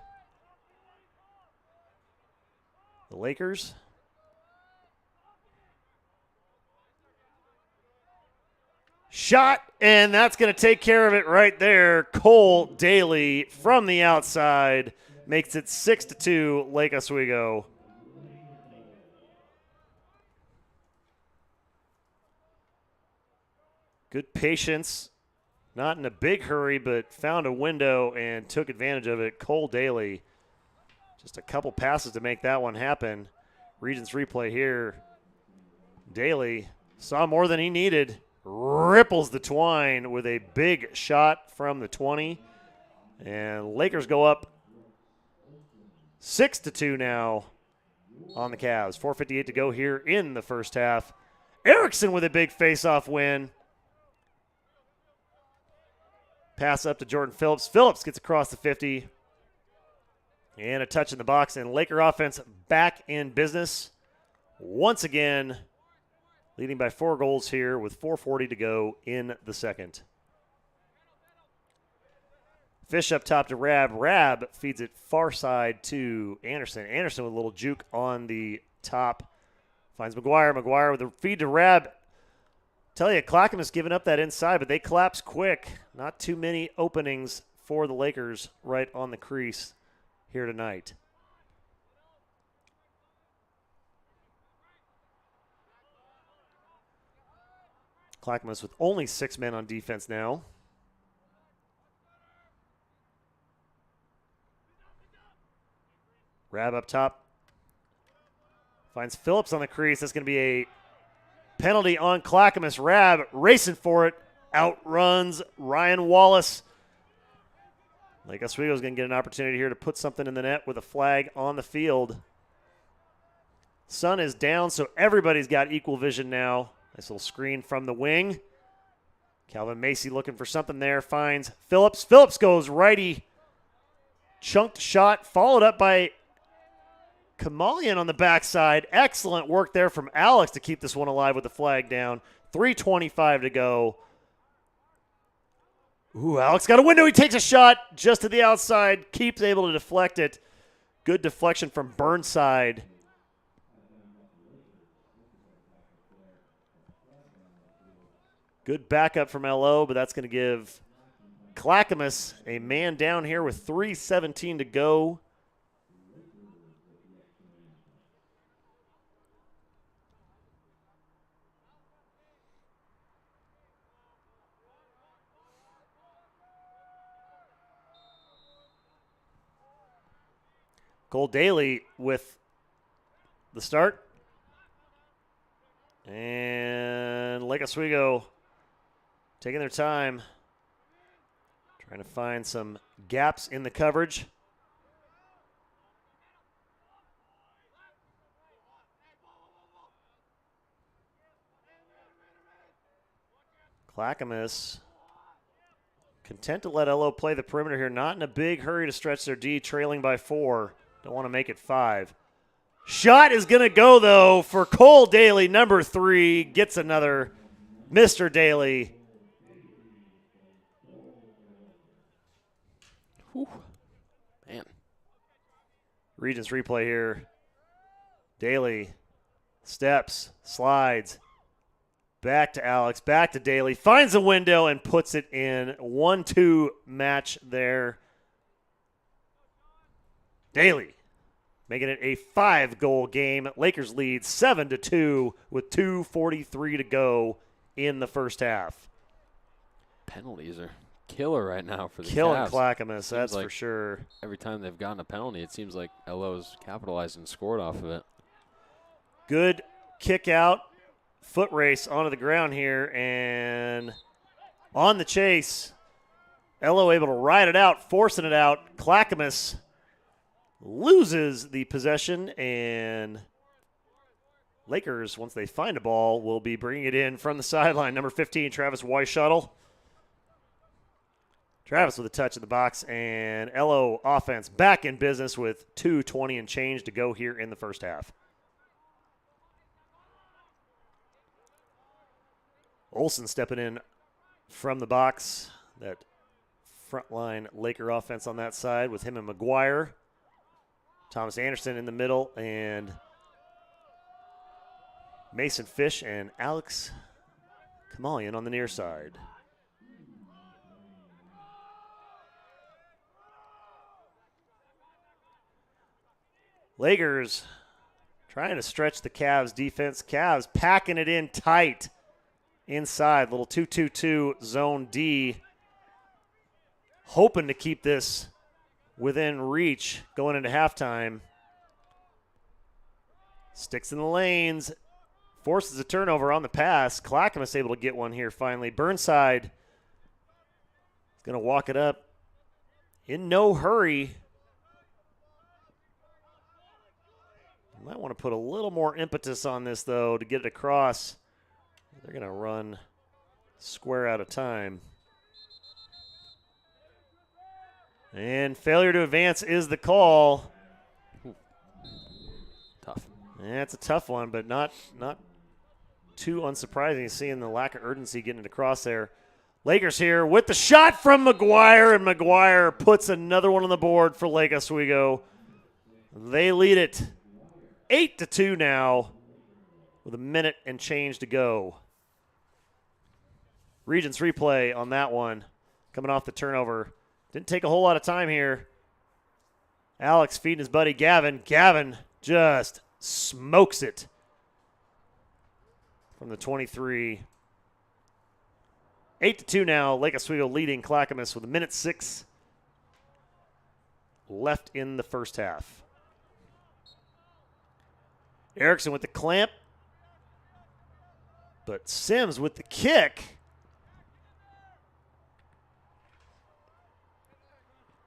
the Lakers. Shot, and that's going to take care of it right there. Cole Daly from the outside makes it 6-2 Lake Oswego. Good patience, not in a big hurry, but found a window and took advantage of it. Cole Daly, just a couple passes to make that one happen. Regents replay here. Daly saw more than he needed. Ripples the twine with a big shot from the 20. And Lakers go up 6-2 now on the Cavs. 4:58 to go here in the first half. Erickson with a big face-off win. Pass up to Jordan Phillips. Phillips gets across the 50. And a touch in the box. And Laker offense back in business once again. Leading by 4 goals here with 4:40 to go in the second. Fish up top to Rab. Rab feeds it far side to Anderson. Anderson with a little juke on the top. Finds McGuire. McGuire with a feed to Rab. Tell you, Clackamas giving up that inside, but they collapse quick. Not too many openings for the Lakers right on the crease here tonight. Clackamas with only 6 men on defense now. Rab up top. Finds Phillips on the crease. That's going to be a penalty on Clackamas. Rab racing for it. Outruns Ryan Wallace. Lake Oswego is going to get an opportunity here to put something in the net with a flag on the field. Sun is down, so everybody's got equal vision now. Nice little screen from the wing. Calvin Macy looking for something there. Finds Phillips. Phillips goes righty. Chunked shot, followed up by Kamalian on the backside. Excellent work there from Alex to keep this one alive with the flag down. 3:25 to go. Ooh, Alex got a window. He takes a shot just to the outside. Keeps able to deflect it. Good deflection from Burnside. Good backup from LO, but that's going to give Clackamas a man down here with 3:17 to go. Cole Daly with the start. And Lake Oswego taking their time, trying to find some gaps in the coverage. Clackamas content to let LO play the perimeter here. Not in a big hurry to stretch their D, trailing by 4. Don't want to make it 5. Shot is going to go, though, for Cole Daly, number 3. Gets another. Mr. Daly. Whew. Man. Regents replay here. Daly steps, slides. Back to Alex, back to Daly. Finds a window and puts it in. 1-2 match there. Daly making it a 5-goal game. Lakers lead 7-2 with 2:43 to go in the first half. Penalties are killer right now for the Killing Cavs. Clackamas, that's like for sure. Every time they've gotten a penalty, it seems like LO's capitalized and scored off of it. Good kick out, foot race onto the ground here, and on the chase, LO able to ride it out, forcing it out. Clackamas loses the possession, and Lakers, once they find a ball, will be bringing it in from the sideline. Number 15, Travis Weishuttle. Travis with a touch in the box, and LO offense back in business with 2:20 and change to go here in the first half. Olsen stepping in from the box. That front line Laker offense on that side with him and McGuire. Thomas Anderson in the middle, and Mason Fish and Alex Kamalian on the near side. Lakers trying to stretch the Cavs defense. Cavs packing it in tight inside. Little 2-2-2 zone D. Hoping to keep this within reach going into halftime. Sticks in the lanes. Forces a turnover on the pass. Clackamas able to get one here finally. Burnside is going to walk it up in no hurry. Might want to put a little more impetus on this, though, to get it across. They're going to run square out of time. And failure to advance is the call. Tough. Yeah, it's a tough one, but not too unsurprising, seeing the lack of urgency getting it across there. Lakers here with the shot from McGuire, and McGuire puts another one on the board for Lake Oswego. They lead it 8-2 now with a minute and change to go. Regents replay on that one, coming off the turnover. Didn't take a whole lot of time here. Alex feeding his buddy Gavin. Gavin just smokes it from the 23. 8-2 now. Lake Oswego leading Clackamas with a minute 6 left in the first half. Erickson with the clamp, but Sims with the kick.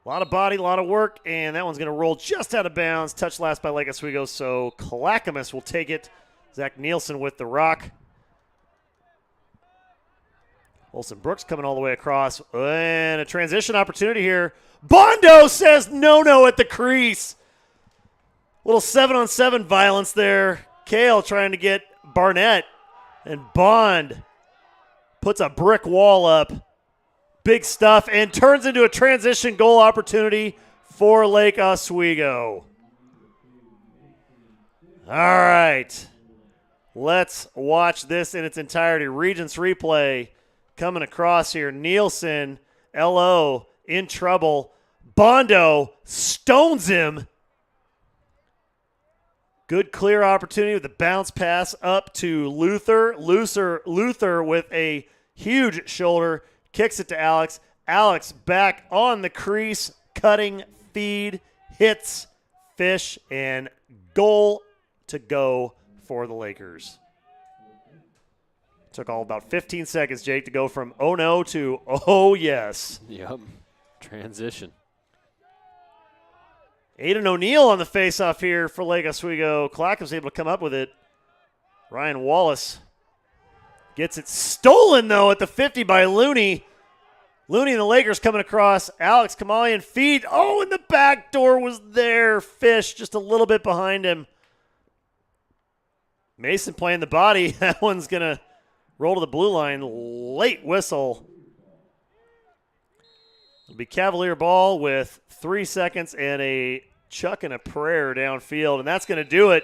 A lot of body, a lot of work, and that one's going to roll just out of bounds. Touched last by Lake Oswego, so Clackamas will take it. Zach Nielsen with the rock. Olsen Brooks coming all the way across, and a transition opportunity here. Bondo says no at the crease. Little 7-on-7 violence there. Kale trying to get Barnett, and Bond puts a brick wall up. Big stuff, and turns into a transition goal opportunity for Lake Oswego. All right. Let's watch this in its entirety. Regents replay coming across here. Nielsen, LO in trouble. Bondo stones him. Good clear opportunity with the bounce pass up to Luther. Luther with a huge shoulder. Kicks it to Alex. Alex back on the crease. Cutting feed. Hits Fish. And goal to go for the Lakers. Took all about 15 seconds, Jake, to go from oh no to oh yes. Yep. Transition. Aiden O'Neill on the faceoff here for Lake Oswego. Clackamas able to come up with it. Ryan Wallace Gets it stolen, though, at the 50 by Looney. Looney and the Lakers coming across. Alex Kamalian feed. Oh, and the back door was there. Fish just a little bit behind him. Mason playing the body. That one's going to roll to the blue line. Late whistle. It'll be Cavalier ball with 3 seconds and a chuck and a prayer downfield, and that's going to do it.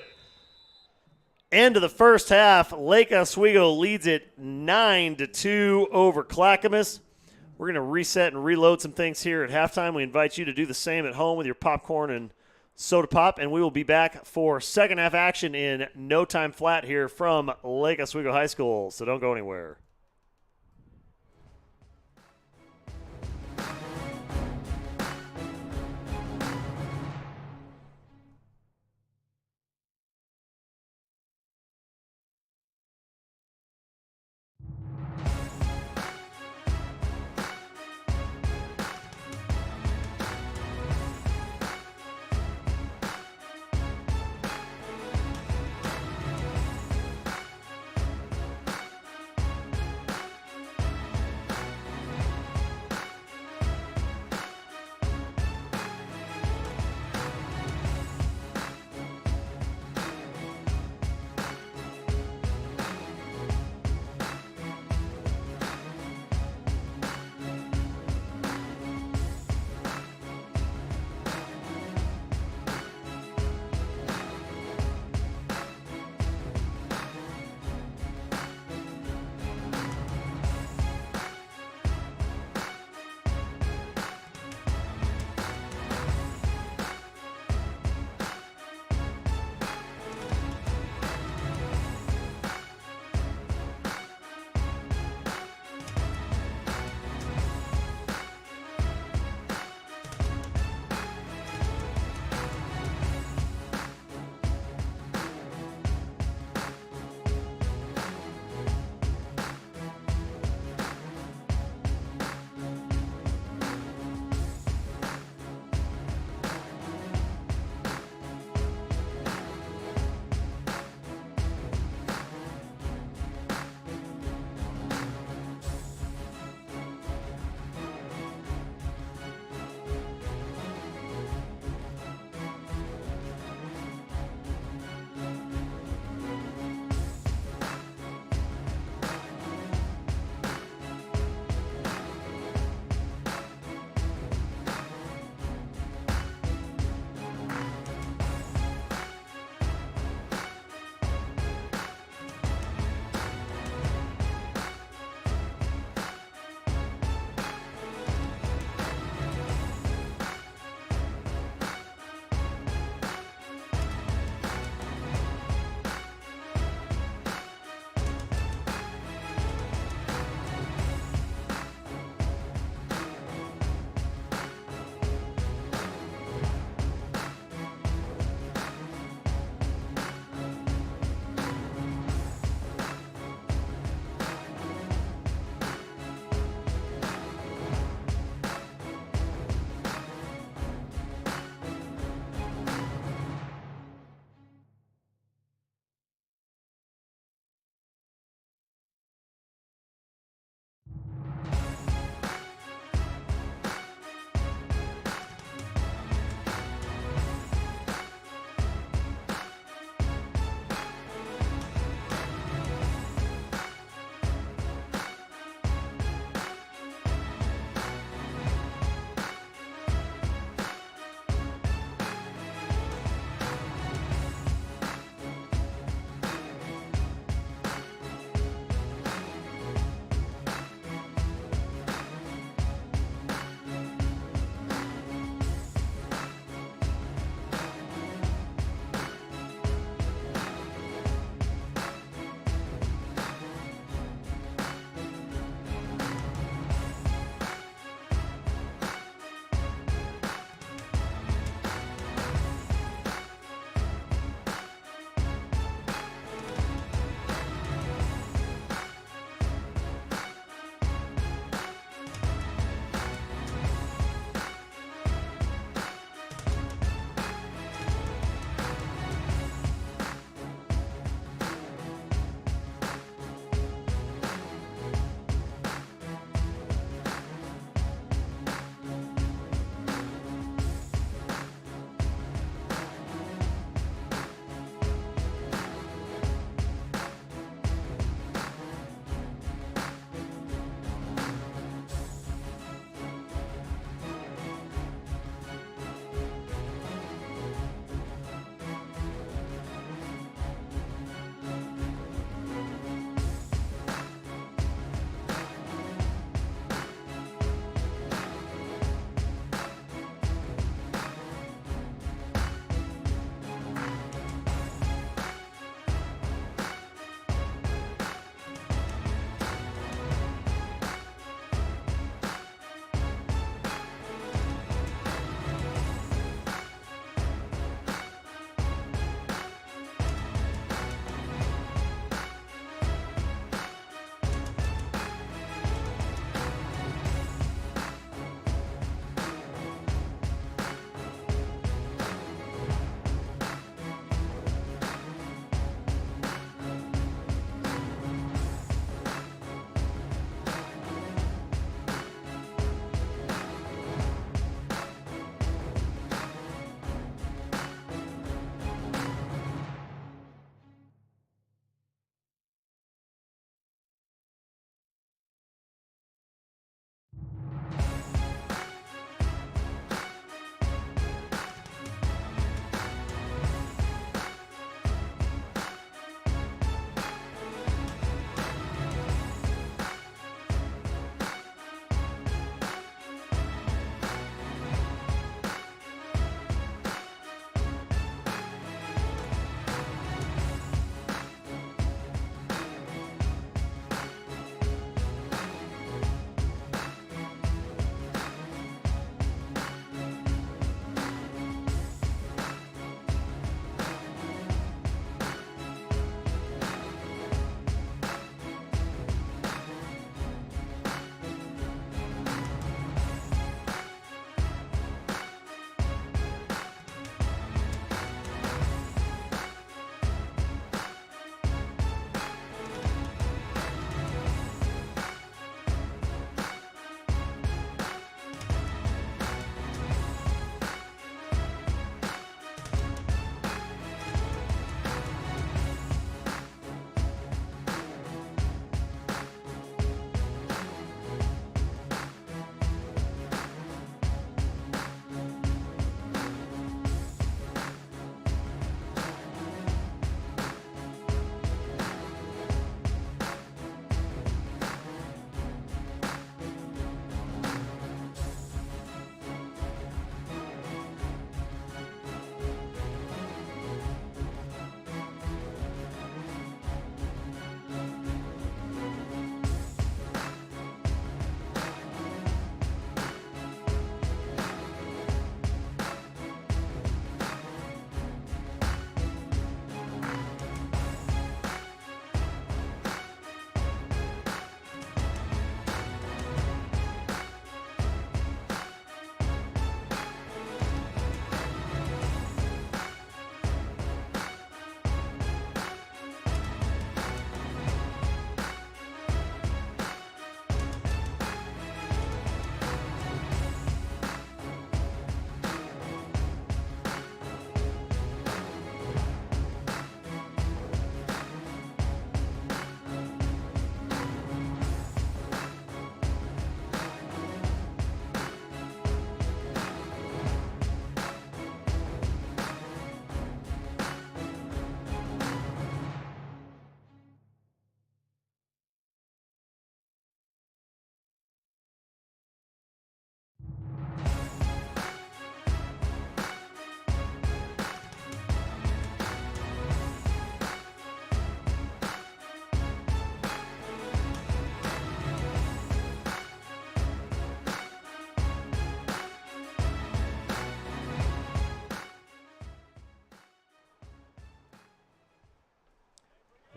End of the first half. Lake Oswego leads it 9-2 over Clackamas. We're going to reset and reload some things here at halftime. We invite you to do the same at home with your popcorn and soda pop, and we will be back for second half action in no time flat here from Lake Oswego High School, so don't go anywhere.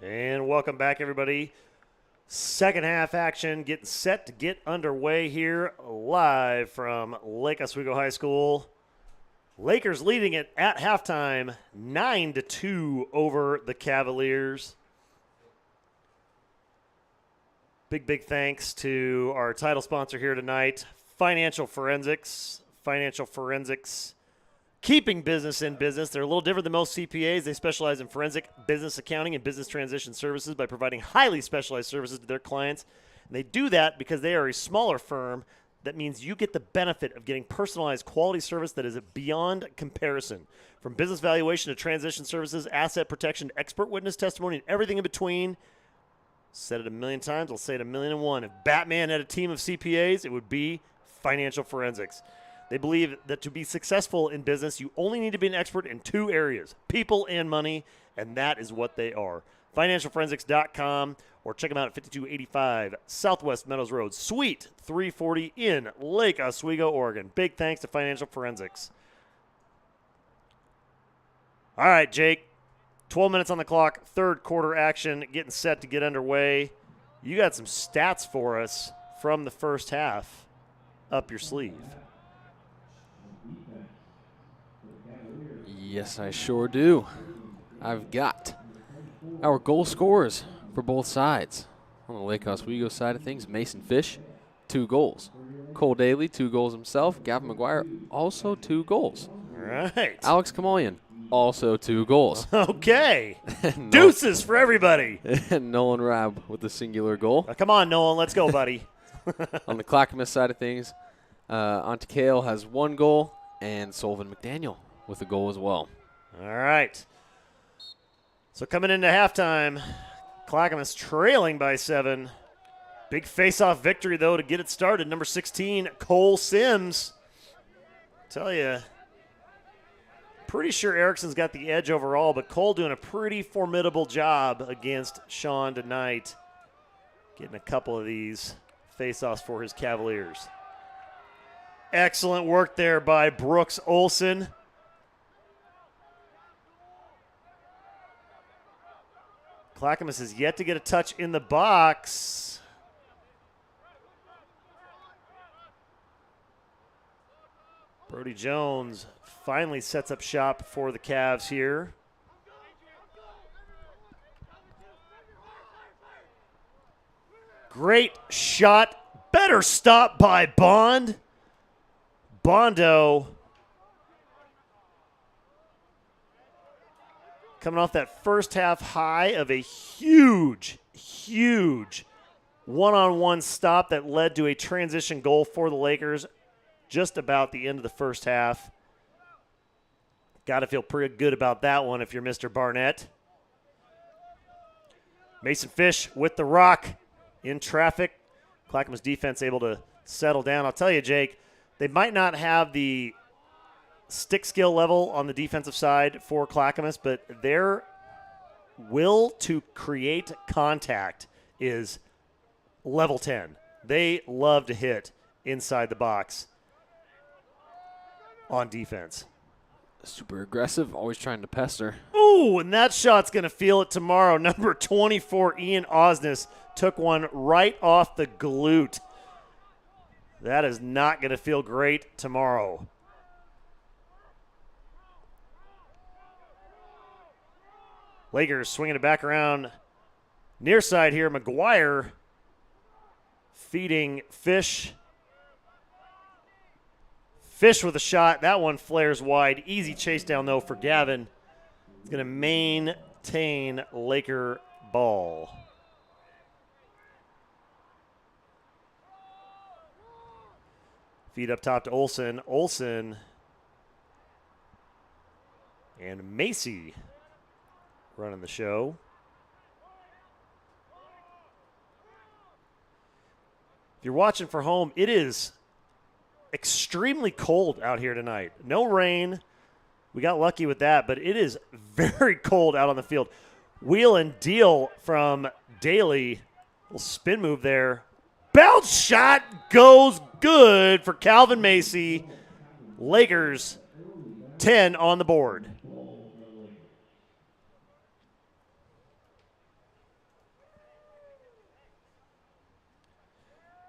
And welcome back, everybody. Second half action getting set to get underway here live from Lake Oswego High School. Lakers leading it at halftime 9-2 over the Cavaliers. Big thanks to our title sponsor here tonight, Financial Forensics. Financial Forensics, keeping business in business. They're a little different than most CPAs. They specialize in forensic business accounting and business transition services by providing highly specialized services to their clients. And they do that because they are a smaller firm. That means you get the benefit of getting personalized quality service that is beyond comparison. From business valuation to transition services, asset protection, expert witness testimony, and everything in between. Said it a million times, I'll say it 1,000,001. If Batman had a team of CPAs, it would be Financial Forensics. They believe that to be successful in business, you only need to be an expert in two areas, people and money, and that is what they are. FinancialForensics.com, or check them out at 5285 Southwest Meadows Road, Suite 340 in Lake Oswego, Oregon. Big thanks to Financial Forensics. All right, Jake, 12 minutes on the clock, third quarter action, getting set to get underway. You got some stats for us from the first half up your sleeve. Yes, I sure do. I've got our goal scorers for both sides. On the Lake Oswego side of things, Mason Fish, 2 goals. Cole Daly, 2 goals himself. Gavin McGuire, also 2 goals. All right. Alex Kamalian, also 2 goals. Okay. Deuces for everybody. And Nolan Rabb with a singular goal. Come on, Nolan. Let's go, buddy. On the Clackamas side of things, Auntie Kale has 1 goal, and Sullivan McDaniel with a goal as well. All right. So coming into halftime, Clackamas trailing by 7. Big face-off victory, though, to get it started. Number 16, Cole Sims. Tell you, pretty sure Erickson's got the edge overall, but Cole doing a pretty formidable job against Sean tonight, getting a couple of these face-offs for his Cavaliers. Excellent work there by Brooks Olson. Clackamas has yet to get a touch in the box. Brody Jones finally sets up shop for the Cavs here. Great shot. Better stop by Bond. Bondo coming off that first half high of a huge one-on-one stop that led to a transition goal for the Lakers just about the end of the first half. Got to feel pretty good about that one if you're Mr. Barnett. Mason Fish with the rock in traffic. Clackamas defense able to settle down. I'll tell you, Jake, they might not have the stick skill level on the defensive side for Clackamas, but their will to create contact is level 10. They love to hit inside the box on defense. Super aggressive, always trying to pester. Ooh, and that shot's going to feel it tomorrow. Number 24, Ian Osnes, took one right off the glute. That is not going to feel great tomorrow. Lakers swinging it back around near side here. McGuire feeding Fish. Fish with a shot. That one flares wide. Easy chase down, though, for Gavin. He's going to maintain Laker ball. Feed up top to Olsen. Olsen and Macy running the show. If you're watching for home, it is extremely cold out here tonight. No rain. We got lucky with that, but it is very cold out on the field. Wheel and deal from Daly. Little spin move there. Bounce shot goes good for Calvin Macy. Lakers 10 on the board.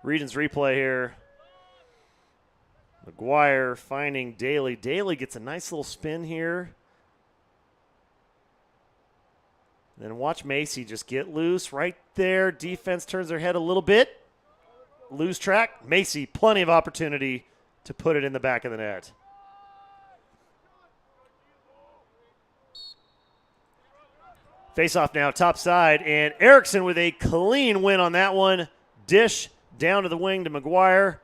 Regions replay here. McGuire finding Daly. Daly gets a nice little spin here. Then watch Macy just get loose right there. Defense turns their head a little bit. Lose track. Macy, plenty of opportunity to put it in the back of the net. Face-off now, top side, and Erickson with a clean win on that one. Dish down to the wing to McGuire.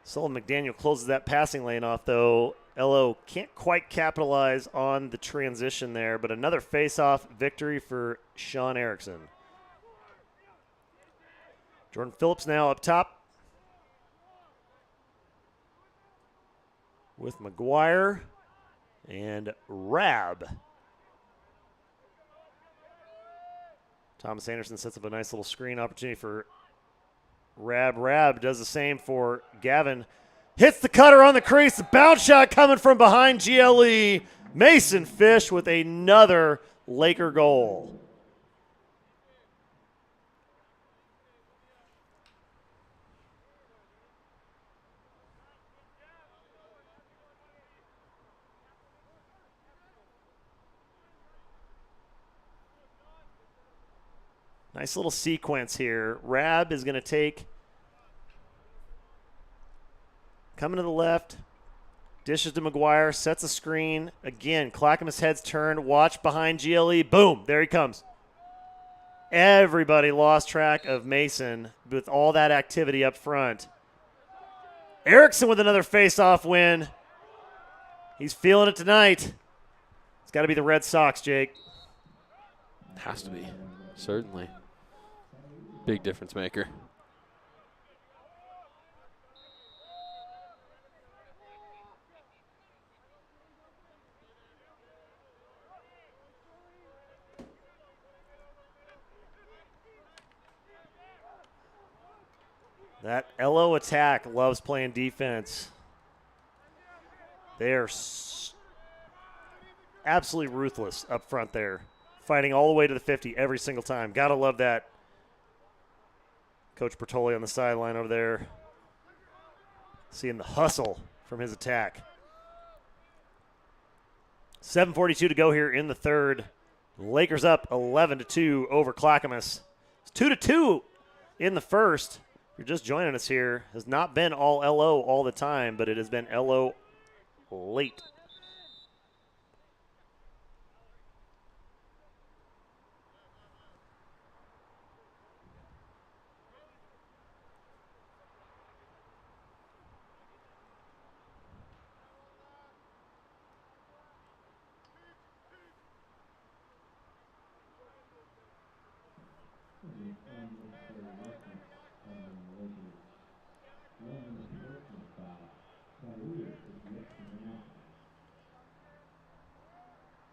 Sullivan McDaniel closes that passing lane off, though. LO can't quite capitalize on the transition there, but another face-off victory for Sean Erickson. Jordan Phillips now up top with McGuire and Rab. Thomas Anderson sets up a nice little screen opportunity for Rab. Rab does the same for Gavin. Hits the cutter on the crease. The bounce shot coming from behind GLE. Mason Fish with another Laker goal. Nice little sequence here. Rab is going to take, coming to the left, dishes to McGuire, sets a screen. Again, Clackamas heads turn, watch behind GLE. Boom, there he comes. Everybody lost track of Mason with all that activity up front. Erickson with another face-off win. He's feeling it tonight. It's got to be the Red Sox, Jake. Has to be, certainly. Big difference maker. That LO attack loves playing defense. They are absolutely ruthless up front there, fighting all the way to the 50 every single time. Gotta love that. Coach Bertoli on the sideline over there, seeing the hustle from his attack. 7:42 to go here in the third. Lakers up 11-2 over Clackamas. It's 2-2 in the first. If you're just joining us here, has not been all LO all the time, but it has been LO late.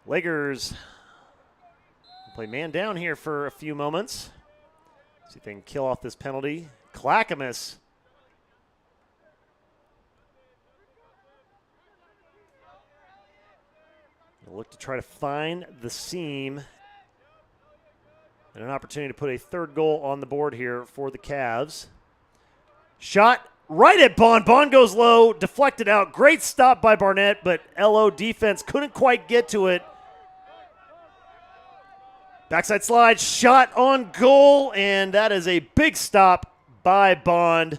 Lakers play man down here for a few moments. See if they can kill off this penalty. Clackamas they'll look to try to find the seam and an opportunity to put a third goal on the board here for the Cavs. Shot right at Bond. Bond goes low, deflected out. Great stop by Barnett, but LO defense couldn't quite get to it. Backside slide, shot on goal, and that is a big stop by Bond.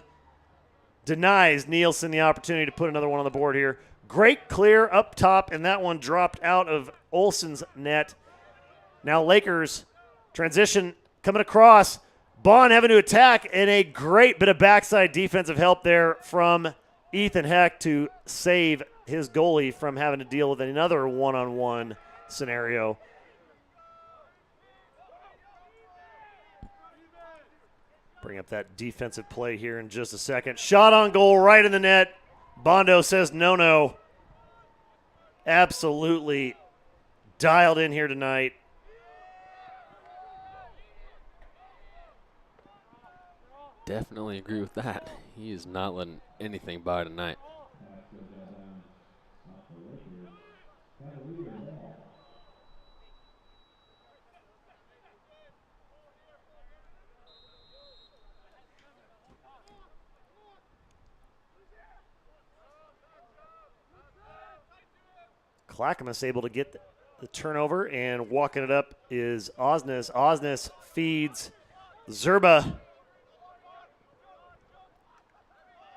Denies Nielsen the opportunity to put another one on the board here. Great clear up top, and that one dropped out of Olsen's net. Now Lakers transition coming across. Bond having to attack, and a great bit of backside defensive help there from Ethan Heck to save his goalie from having to deal with another one-on-one scenario. Bring up that defensive play here in just a second. Shot on goal right in the net. Bondo says no. Absolutely dialed in here tonight. Definitely agree with that. He is not letting anything by tonight. Clackamas able to get the turnover, and walking it up is Osnes. Osnes feeds Zerba.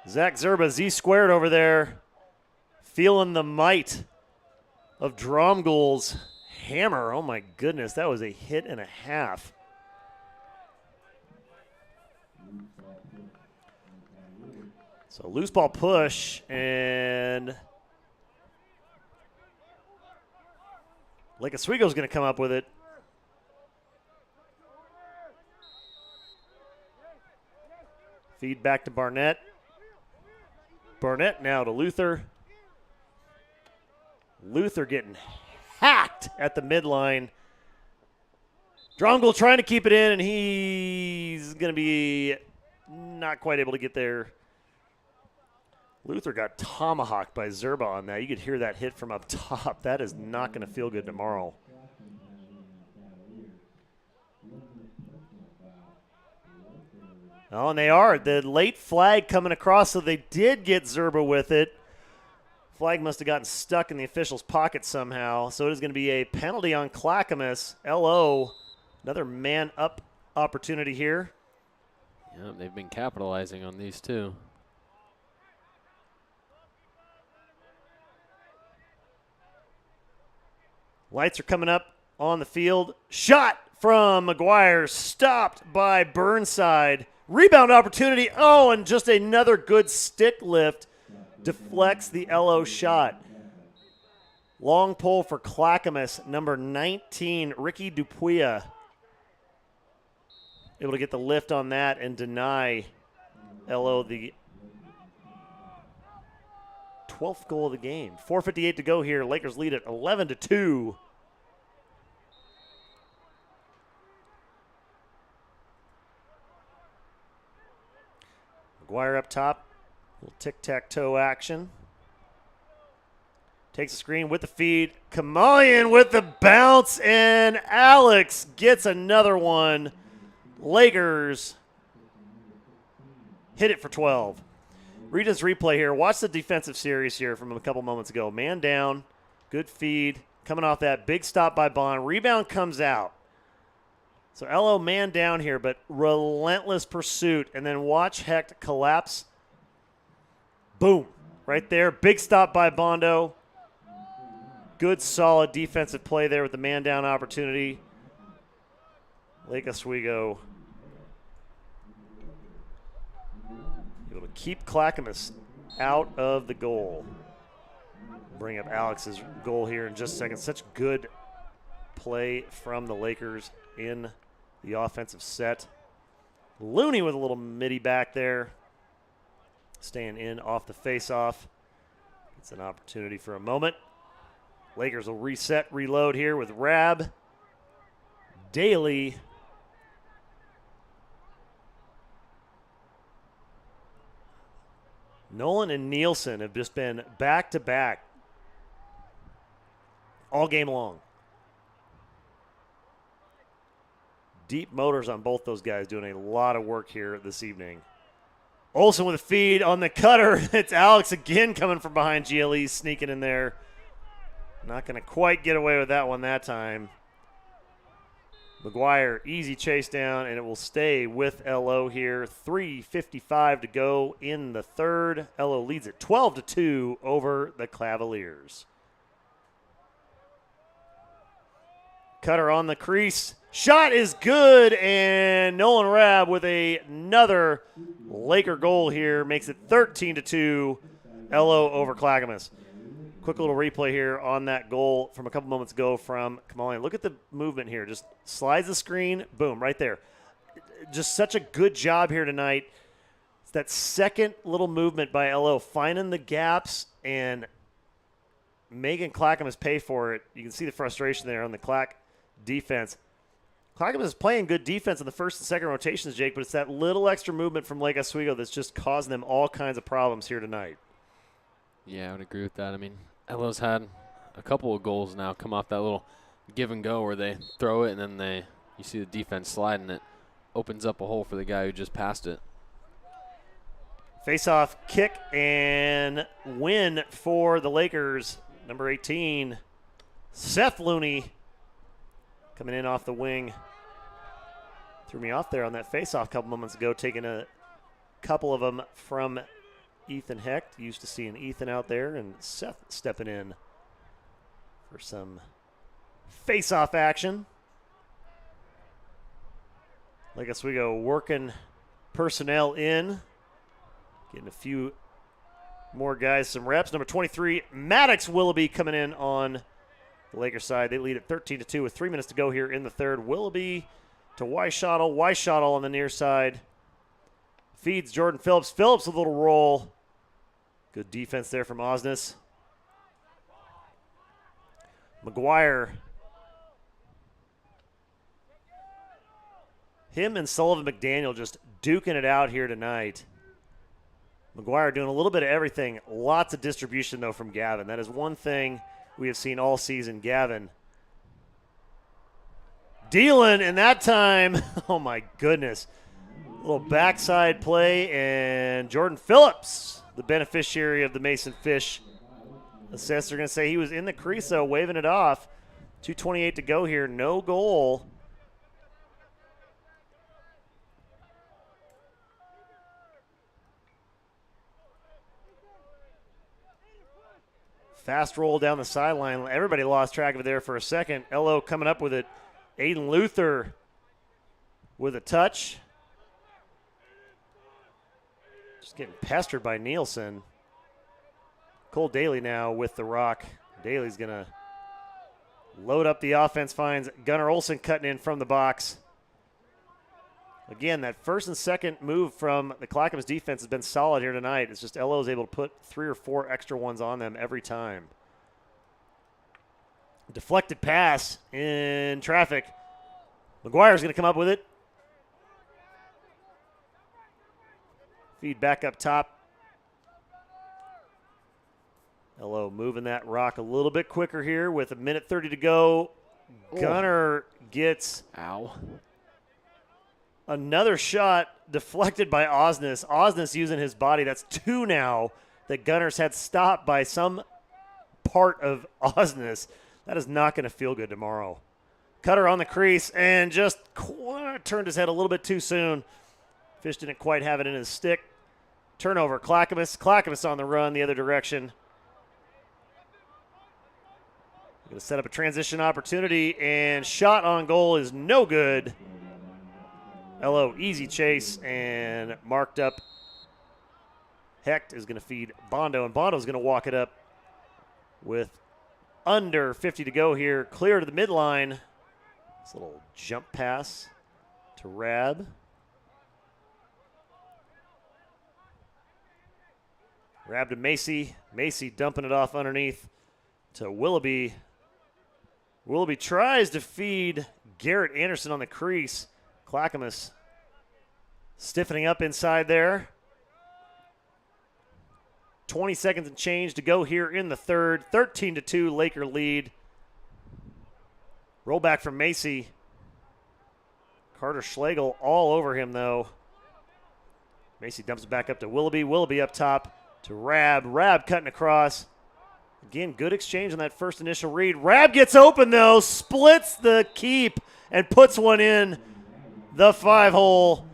Zach Zerba, Z squared over there, feeling the might of Dromgool's hammer. Oh my goodness, that was a hit and a half. So loose ball push, and Lake Oswego's going to come up with it. Feed back to Barnett. Barnett now to Luther. Luther getting hacked at the midline. Dromgool trying to keep it in, and he's going to be not quite able to get there. Luther got tomahawked by Zerba on that. You could hear that hit from up top. That is not going to feel good tomorrow. Oh, and they are. The late flag coming across, so they did get Zerba with it. Flag must have gotten stuck in the official's pocket somehow. So it is going to be a penalty on Clackamas. LO, another man-up opportunity here. Yeah, they've been capitalizing on these too. Lights are coming up on the field. Shot from McGuire, stopped by Burnside. Rebound opportunity. Oh, and just another good stick lift deflects the LO shot. Long pull for Clackamas, number 19, Ricky Dupuya. Able to get the lift on that and deny LO the 12th goal of the game. 4:58 to go here. Lakers lead it 11-2. McGuire up top. Little tic-tac-toe action. Takes the screen with the feed. Kamalian with the bounce, and Alex gets another one. Lakers hit it for 12. Regents replay here. Watch the defensive series here from a couple moments ago. Man down, good feed. Coming off that big stop by Bond. Rebound comes out. So LO man down here, but relentless pursuit. And then watch Hecht collapse. Boom. Right there. Big stop by Bondo. Good, solid defensive play there with the man down opportunity. Lake Oswego able to keep Clackamas out of the goal. Bring up Alex's goal here in just a second. Such good play from the Lakers in the offensive set. Looney with a little midi back there. Staying in off the face-off. It's an opportunity for a moment. Lakers will reset, reload here with Rab, Daly, Nolan and Nielsen have just been back-to-back all game long. Deep motors on both those guys, doing a lot of work here this evening. Olsen with a feed on the cutter. It's Alex again coming from behind. GLE sneaking in there. Not going to quite get away with that one that time. McGuire, easy chase down, and it will stay with LO here. 3:55 to go in the third. LO leads it 12-2 over the Cavaliers. Cutter on the crease. Shot is good, and Nolan Rabb with another Laker goal here makes it 13-2. LO over Clackamas. Quick little replay here on that goal from a couple moments ago from Kamalian. Look at the movement here. Just slides the screen. Boom, right there. Just such a good job here tonight. It's that second little movement by LO, finding the gaps and making Clackamas pay for it. You can see the frustration there on the Clack defense. Clackamas is playing good defense in the first and second rotations, Jake, but it's that little extra movement from Lake Oswego that's just causing them all kinds of problems here tonight. Yeah, I would agree with that. I mean, LO's had a couple of goals now come off that little give and go where they throw it and then you see the defense slide and it opens up a hole for the guy who just passed it. Face-off kick and win for the Lakers. Number 18, Seth Looney coming in off the wing. Threw me off there on that faceoff a couple moments ago, taking a couple of them from Ethan Hecht. Used to seeing Ethan out there, and Seth stepping in for some face-off action. Lake Oswego working personnel in, getting a few more guys some reps. Number 23, Maddox Willoughby coming in on the Lakers side. They lead at 13-2 with 3 minutes to go here in the third. Willoughby to Weishottle. Weishottle on the near side. Feeds Jordan Phillips. Phillips with a little roll. Good defense there from Osnes. McGuire. Him and Sullivan McDaniel just duking it out here tonight. McGuire doing a little bit of everything. Lots of distribution, though, from Gavin. That is one thing we have seen all season. Gavin dealing, and that time, oh, my goodness. A little backside play, and Jordan Phillips, the beneficiary of the Mason Fish assist. They're going to say he was in the crease, though, waving it off. 2:28 to go here. No goal. Fast roll down the sideline. Everybody lost track of it there for a second. LO coming up with it. Aiden Luther with a touch. Just getting pestered by Nielsen. Cole Daly now with the rock. Daly's going to load up the offense. Finds Gunnar Olsen cutting in from the box. Again, that first and second move from the Clackamas defense has been solid here tonight. It's just LO is able to put 3 or 4 extra ones on them every time. Deflected pass in traffic. McGuire's going to come up with it. Feed back up top. LO moving that rock a little bit quicker here with 1:30 to go. Gunnar gets another shot deflected by Osnes. Osnes using his body. That's 2 now that Gunnar's had stopped by some part of Osnes. That is not going to feel good tomorrow. Cutter on the crease and just turned his head a little bit too soon. Fish didn't quite have it in his stick. Turnover, Clackamas. Clackamas on the run the other direction. Going to set up a transition opportunity, and shot on goal is no good. LO easy chase and marked up. Hecht is going to feed Bondo, and Bondo's going to walk it up with under 50 to go here. Clear to the midline. This little jump pass to Rab. Rab to Macy. Macy dumping it off underneath to Willoughby. Willoughby tries to feed Garrett Anderson on the crease. Clackamas stiffening up inside there. 20 seconds and change to go here in the third. 13-2 Laker lead. Roll back from Macy. Carter Schlegel all over him, though. Macy dumps it back up to Willoughby. Willoughby up top to Rab. Rab cutting across. Again, good exchange on that first initial read. Rab gets open, though. Splits the keep and puts one in the 5-hole.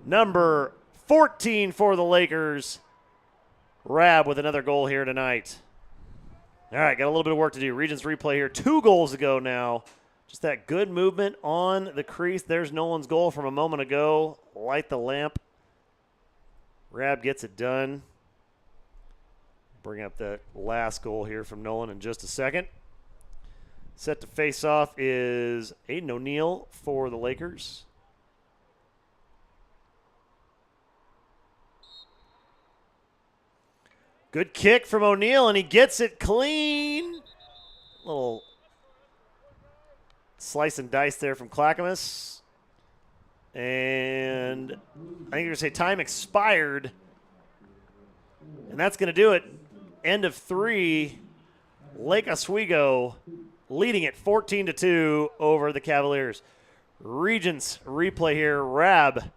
Number 14 for the Lakers. Rab with another goal here tonight. All right, got a little bit of work to do. Regents replay here. 2 goals ago now. Just that good movement on the crease. There's Nolan's goal from a moment ago. Light the lamp. Rab gets it done. Bring up that last goal here from Nolan in just a second. Set to face off is Aiden O'Neill for the Lakers. Good kick from O'Neill, and he gets it clean. Little slice and dice there from Clackamas. And I think you're going to say time expired. And that's going to do it. End of 3. Lake Oswego leading it 14-2 over the Cavaliers. Regents replay here. Rab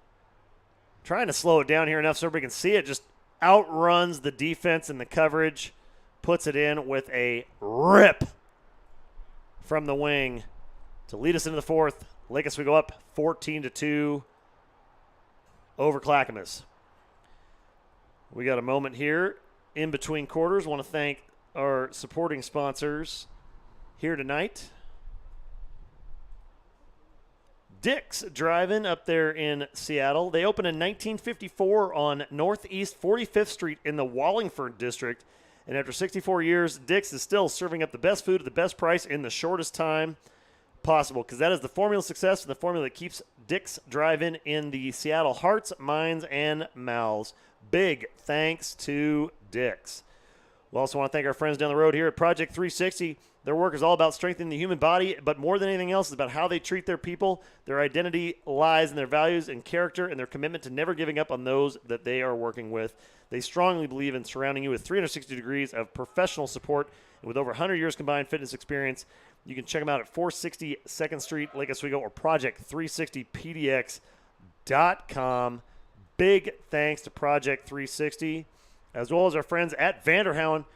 trying to slow it down here enough so everybody can see it. Just outruns the defense and the coverage. Puts it in with a rip. from the wing to lead us into the fourth. Lake Oswego up 14-2 over Clackamas. We got a moment here in between quarters. Want to thank our supporting sponsors here tonight. Dick's Drive-In up there in Seattle. They opened in 1954 on Northeast 45th Street in the Wallingford district. And after 64 years, Dick's is still serving up the best food at the best price in the shortest time possible, because that is the formula of success and the formula that keeps Dick's Drive-In in the Seattle hearts, minds, and mouths. Big thanks to Dick's. We also want to thank our friends down the road here at Project 360. Their work is all about strengthening the human body, but more than anything else, it's about how they treat their people. Their identity lies in their values and character and their commitment to never giving up on those that they are working with. They strongly believe in surrounding you with 360 degrees of professional support, and with over 100 years combined fitness experience. You can check them out at 460 2nd Street, Lake Oswego, or project360pdx.com. Big thanks to Project 360, as well as our friends at Vanderhouen.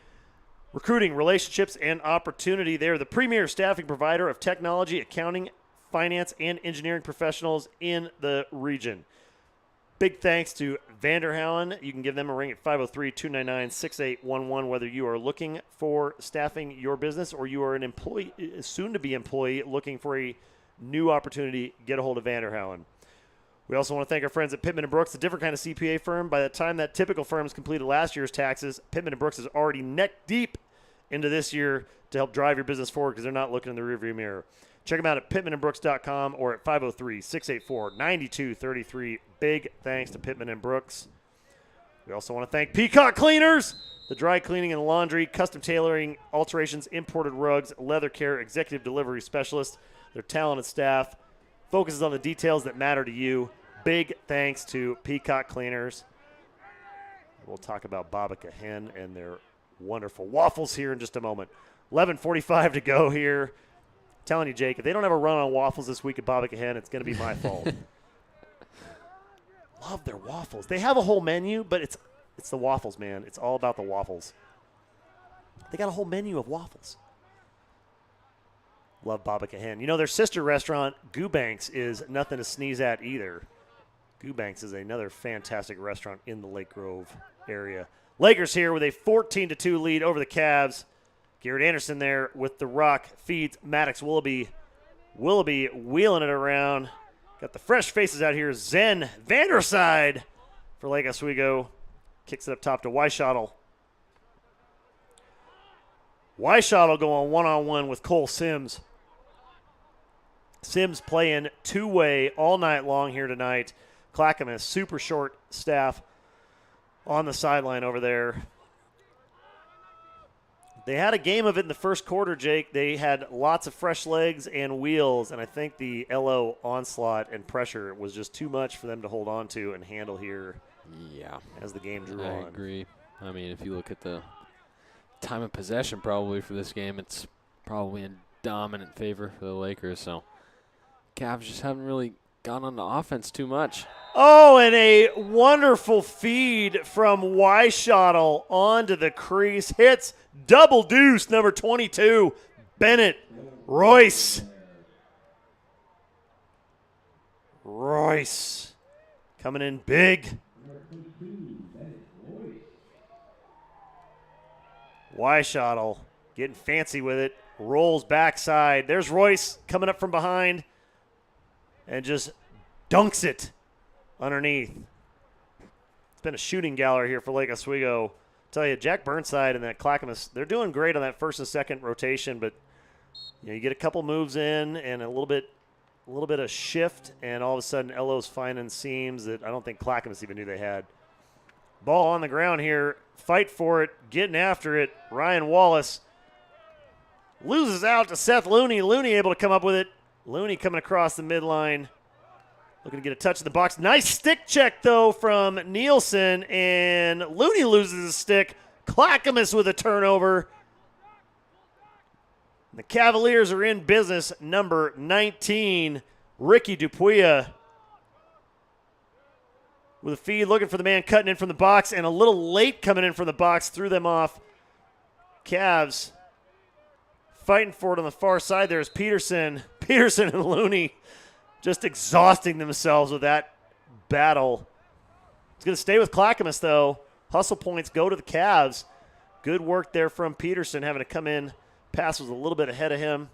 Recruiting, relationships, and opportunity. They are the premier staffing provider of technology, accounting, finance, and engineering professionals in the region. Big thanks to Vanderhouen. You can give them a ring at 503-299-6811, whether you are looking for staffing your business or you are an employee, soon-to-be employee, looking for a new opportunity. Get a hold of Vanderhouen. We also want to thank our friends at Pittman & Brooks, a different kind of CPA firm. By the time that typical firm has completed last year's taxes, Pittman & Brooks is already neck deep into this year to help drive your business forward because they're not looking in the rearview mirror. Check them out at pittmanandbrooks.com or at 503-684-9233. Big thanks to Pittman & Brooks. We also want to thank Peacock Cleaners, the dry cleaning and laundry, custom tailoring, alterations, imported rugs, leather care, executive delivery specialist. Their talented staff focuses on the details that matter to you. Big thanks to Peacock Cleaners. We'll talk about Babika Hen and their wonderful waffles here in just a moment. 11:45 to go here. Telling you, Jake, if they don't have a run on waffles this week at Babika Hen, it's going to be my fault. Love their waffles. They have a whole menu, but it's the waffles, man. It's all about the waffles. They got a whole menu of waffles. Love Babika Hen. You know, their sister restaurant, Goobanks, is nothing to sneeze at either. Goobanks is another fantastic restaurant in the Lake Grove area. Lakers here with a 14-2 lead over the Cavs. Garrett Anderson there with the rock, feeds Maddox Willoughby. Willoughby wheeling it around. Got the fresh faces out here. Zen Vanderside for Lake Oswego. Kicks it up top to Weishottle. Weishottle going one-on-one with Cole Sims. Sims playing two-way all night long here tonight. Clackamas, super short staff on the sideline over there. They had a game of it in the first quarter, Jake. They had lots of fresh legs and wheels, and I think the LO onslaught and pressure was just too much for them to hold on to and handle here. Yeah. As the game drew on. I agree. I mean, if you look at the time of possession probably for this game, it's probably in dominant favor for the Lakers. So Cavs just haven't really gone on the offense too much. Oh, and a wonderful feed from Weishottle onto the crease. Hits double deuce, number 22, Bennett Royce. Royce coming in big. Weishottle getting fancy with it. Rolls backside. There's Royce coming up from behind and just dunks it underneath. It's been a shooting gallery here for Lake Oswego. Tell you, Jack Burnside and that Clackamas, they're doing great on that first and second rotation, but you get a couple moves in and a little bit of shift, and all of a sudden LO's finding seams that I don't think Clackamas even knew they had. Ball on the ground here. Fight for it. Getting after it. Ryan Wallace loses out to Seth Looney. Looney able to come up with it. Looney coming across the midline. Looking to get a touch in the box. Nice stick check, though, from Nielsen. And Looney loses his stick. Clackamas with a turnover. The Cavaliers are in business. Number 19, Ricky Dupuya with a feed, looking for the man cutting in from the box, and a little late coming in from the box, threw them off. Cavs Fighting for it on the far side. There's Peterson. Peterson and Looney just exhausting themselves with that battle. It's going to stay with Clackamas, though. Hustle points go to the Cavs. Good work there from Peterson, having to come in. Pass was a little bit ahead of him,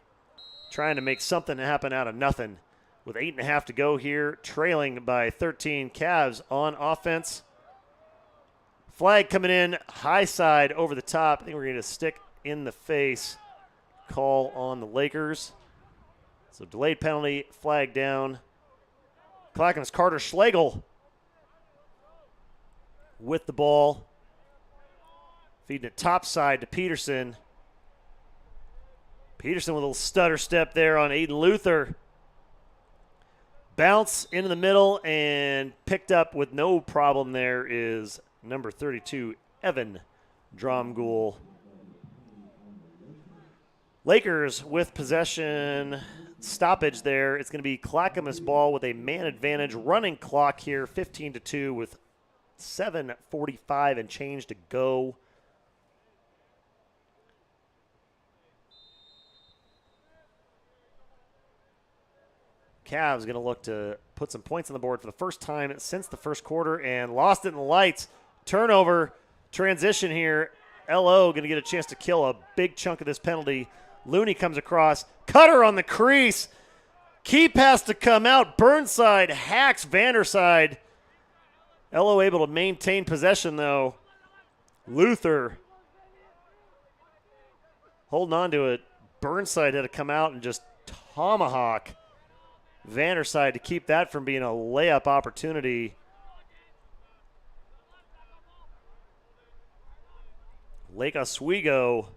trying to make something happen out of nothing. With 8.5 to go here, trailing by 13. Cavs on offense. Flag coming in, high side over the top. I think we're going to stick in the face. Call on the Lakers. So delayed penalty, flag down. Clackamas Carter Schlegel with the ball. Feeding it top side to Peterson. Peterson with a little stutter step there on Aiden Luther. Bounce into the middle and picked up with no problem there is number 32, Evan Dromgoole. Lakers with possession, stoppage there. It's going to be Clackamas ball with a man advantage. Running clock here, 15-2 with 7:45 and change to go. Cavs going to look to put some points on the board for the first time since the first quarter and lost it in the lights. Turnover, transition here. LO going to get a chance to kill a big chunk of this penalty. Looney comes across. Cutter on the crease. Keep has to come out. Burnside hacks Vanderside. LO able to maintain possession, though. Luther holding on to it. Burnside had to come out and just tomahawk Vanderside to keep that from being a layup opportunity. Lake Oswego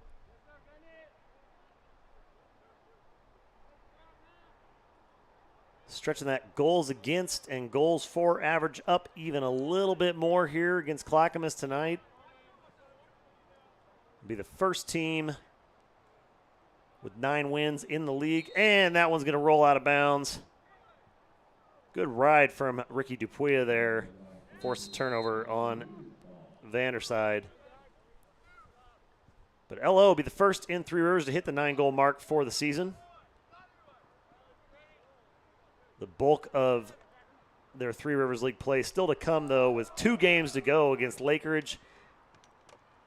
stretching that goals against and goals for average up even a little bit more here against Clackamas tonight. Be the first team with 9 wins in the league, and that one's going to roll out of bounds. Good ride from Ricky Dupuya there. Forced a turnover on Vanderside. But LO will be the first in Three Rivers to hit the 9-goal mark for the season. The bulk of their Three Rivers League play still to come, though, with 2 games to go against Lakeridge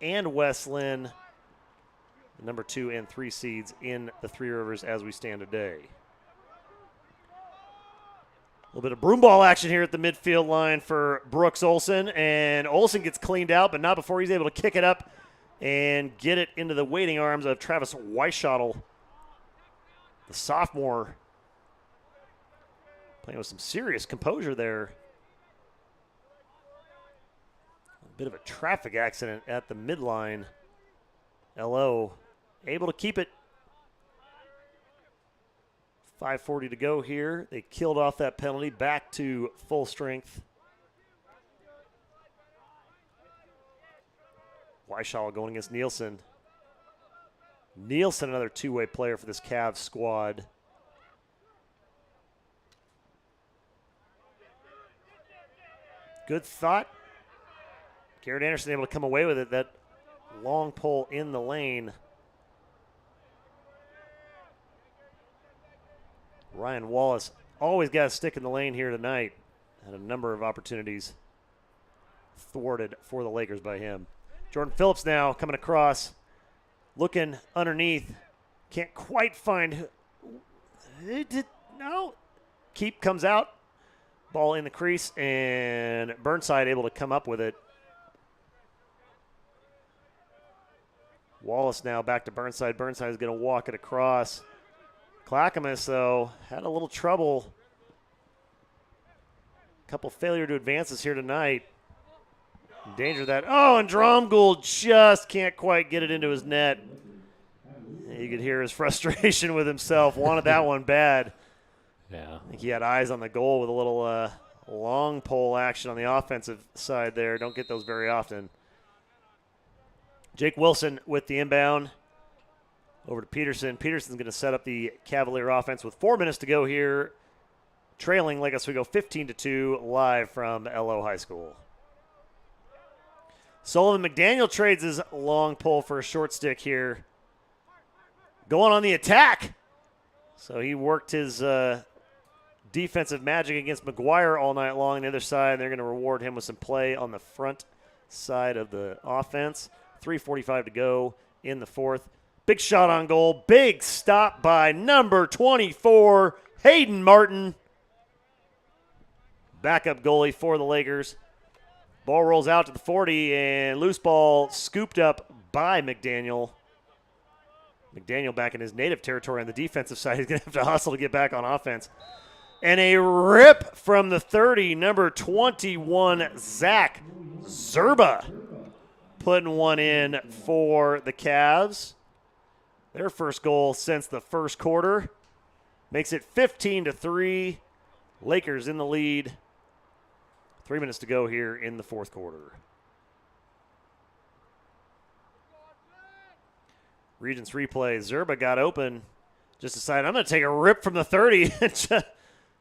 and West Lynn, the number 2 and 3 seeds in the Three Rivers as we stand today. A little bit of broomball action here at the midfield line for Brooks Olson, and Olson gets cleaned out, but not before he's able to kick it up and get it into the waiting arms of Travis Weishottle, the sophomore, playing with some serious composure there. A bit of a traffic accident at the midline. LO able to keep it. 5:40 to go here. They killed off that penalty, back to full strength. Weishall going against Nielsen. Nielsen, another two-way player for this Cavs squad. Good thought. Garrett Anderson able to come away with it. That long pull in the lane. Ryan Wallace always got a stick in the lane here tonight. Had a number of opportunities thwarted for the Lakers by him. Jordan Phillips now coming across, looking underneath. Can't quite find. No. Keep comes out. Ball in the crease, and Burnside able to come up with it. Wallace now back to Burnside. Burnside is going to walk it across. Clackamas, though, had a little trouble. Couple failure to advances here tonight. In danger of that. Oh, and Dromgoole just can't quite get it into his net. You could hear his frustration with himself. Wanted that one bad. Yeah. I think he had eyes on the goal with a little long pole action on the offensive side there. Don't get those very often. Jake Wilson with the inbound. Over to Peterson. Peterson's going to set up the Cavalier offense with 4 minutes to go here. Trailing Lake Oswego 15-2 live from LO High School. Sullivan McDaniel trades his long pole for a short stick here. going on the attack. So he worked his defensive magic against McGuire all night long on the other side. They're going to reward him with some play on the front side of the offense. 3:45 to go in the fourth. Big shot on goal. Big stop by number 24, Hayden Martin. Backup goalie for the Lakers. Ball rolls out to the 40, and loose ball scooped up by McDaniel. McDaniel back in his native territory on the defensive side. He's going to have to hustle to get back on offense. And a rip from the 30, number 21, Zach Zerba, putting one in for the Cavs. Their first goal since the first quarter. Makes it 15-3. Lakers in the lead. 3 minutes to go here in the fourth quarter. Regents replay. Zerba got open. Just decided, I'm going to take a rip from the 30.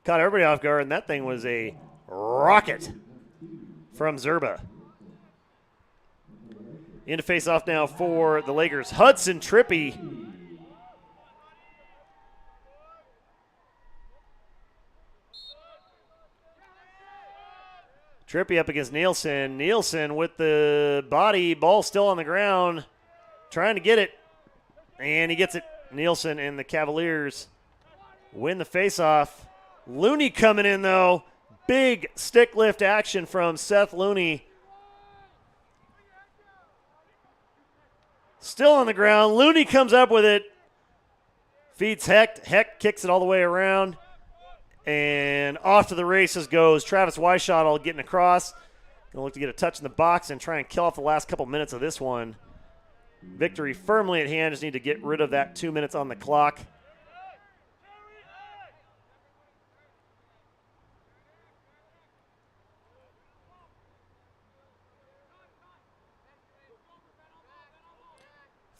Caught everybody off guard, and that thing was a rocket from Zerba. Into face-off now for the Lakers. Hudson Trippy. Trippy up against Nielsen. Nielsen with the body. Ball still on the ground. Trying to get it. And he gets it. Nielsen and the Cavaliers win the face-off. Looney coming in, though. Big stick lift action from Seth Looney. Still on the ground. Looney comes up with it. Feeds Hecht. Hecht kicks it all the way around. And off to the races goes Travis Weishottle getting across. Going to look to get a touch in the box and try and kill off the last couple minutes of this one. Victory firmly at hand. Just need to get rid of that 2 minutes on the clock.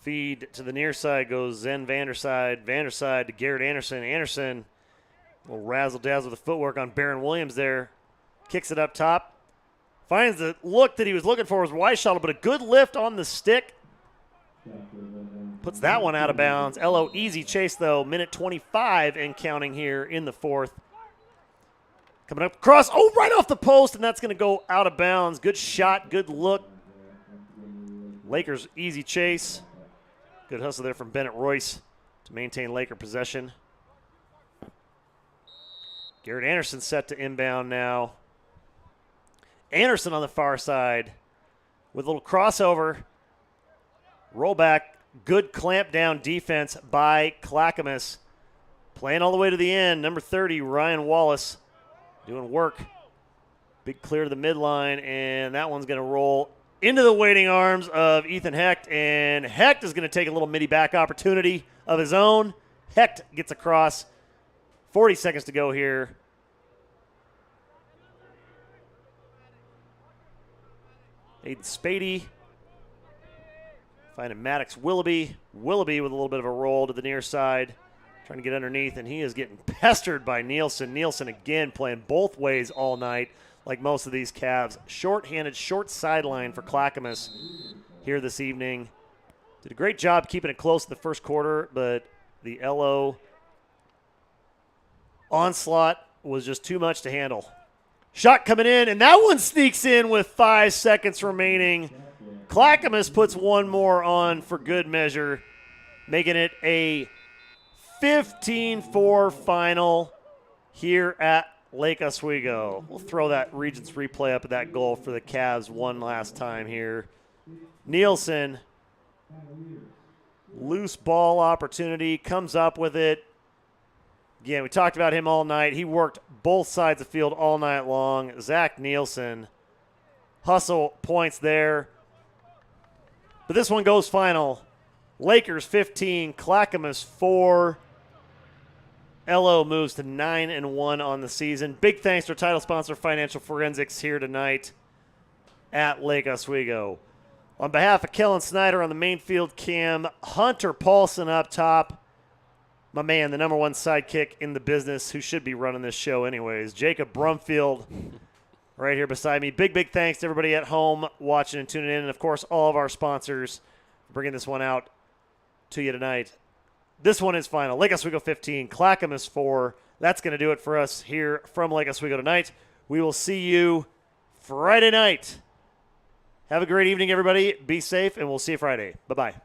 Feed to the near side goes Zen Vanderside. Vanderside to Garrett Anderson. Anderson, a little razzle-dazzle with the footwork on Baron Williams there. Kicks it up top. Finds the look that he was looking for was Weishottle, but a good lift on the stick. Puts that one out of bounds. LO easy chase, though. Minute 25 and counting here in the fourth. Coming up across. Oh, right off the post, and that's going to go out of bounds. Good shot, good look. Lakers easy chase. Good hustle there from Bennett Royce to maintain Laker possession. Garrett Anderson set to inbound now. Anderson on the far side with a little crossover. Rollback. Good clamp down defense by Clackamas. Playing all the way to the end. Number 30, Ryan Wallace, doing work. Big clear to the midline, and that one's going to roll into the waiting arms of Ethan Hecht, and Hecht is going to take a little midi back opportunity of his own. Hecht gets across. 40 seconds to go here. Aiden Spady finding Maddox Willoughby. Willoughby with a little bit of a roll to the near side, trying to get underneath, and he is getting pestered by Nielsen. Nielsen again playing both ways all night, like most of these Cavs. Short-handed, short sideline for Clackamas here this evening. Did a great job keeping it close in the first quarter, but the LO onslaught was just too much to handle. Shot coming in, and that one sneaks in with 5 seconds remaining. Clackamas puts one more on for good measure, making it a 15-4 final here at Lake Oswego. We'll throw that Regents replay up at that goal for the Cavs one last time here. Nielsen, loose ball opportunity, comes up with it. Again, we talked about him all night. He worked both sides of the field all night long. Zach Nielsen, hustle points there. But this one goes final. Lakers 15, Clackamas 4. LO moves to 9-1 on the season. Big thanks to our title sponsor, Financial Forensics, here tonight at Lake Oswego. On behalf of Kellen Snyder on the main field cam, Hunter Paulson up top, my man, the number one sidekick in the business, who should be running this show anyways, Jacob Brumfield, right here beside me. Big thanks to everybody at home watching and tuning in, and of course all of our sponsors for bringing this one out to you tonight this one is final. Lake Oswego 15, Clackamas 4. That's going to do it for us here from Lake Oswego tonight. We will see you Friday night. Have a great evening, everybody. Be safe, and we'll see you Friday. Bye-bye.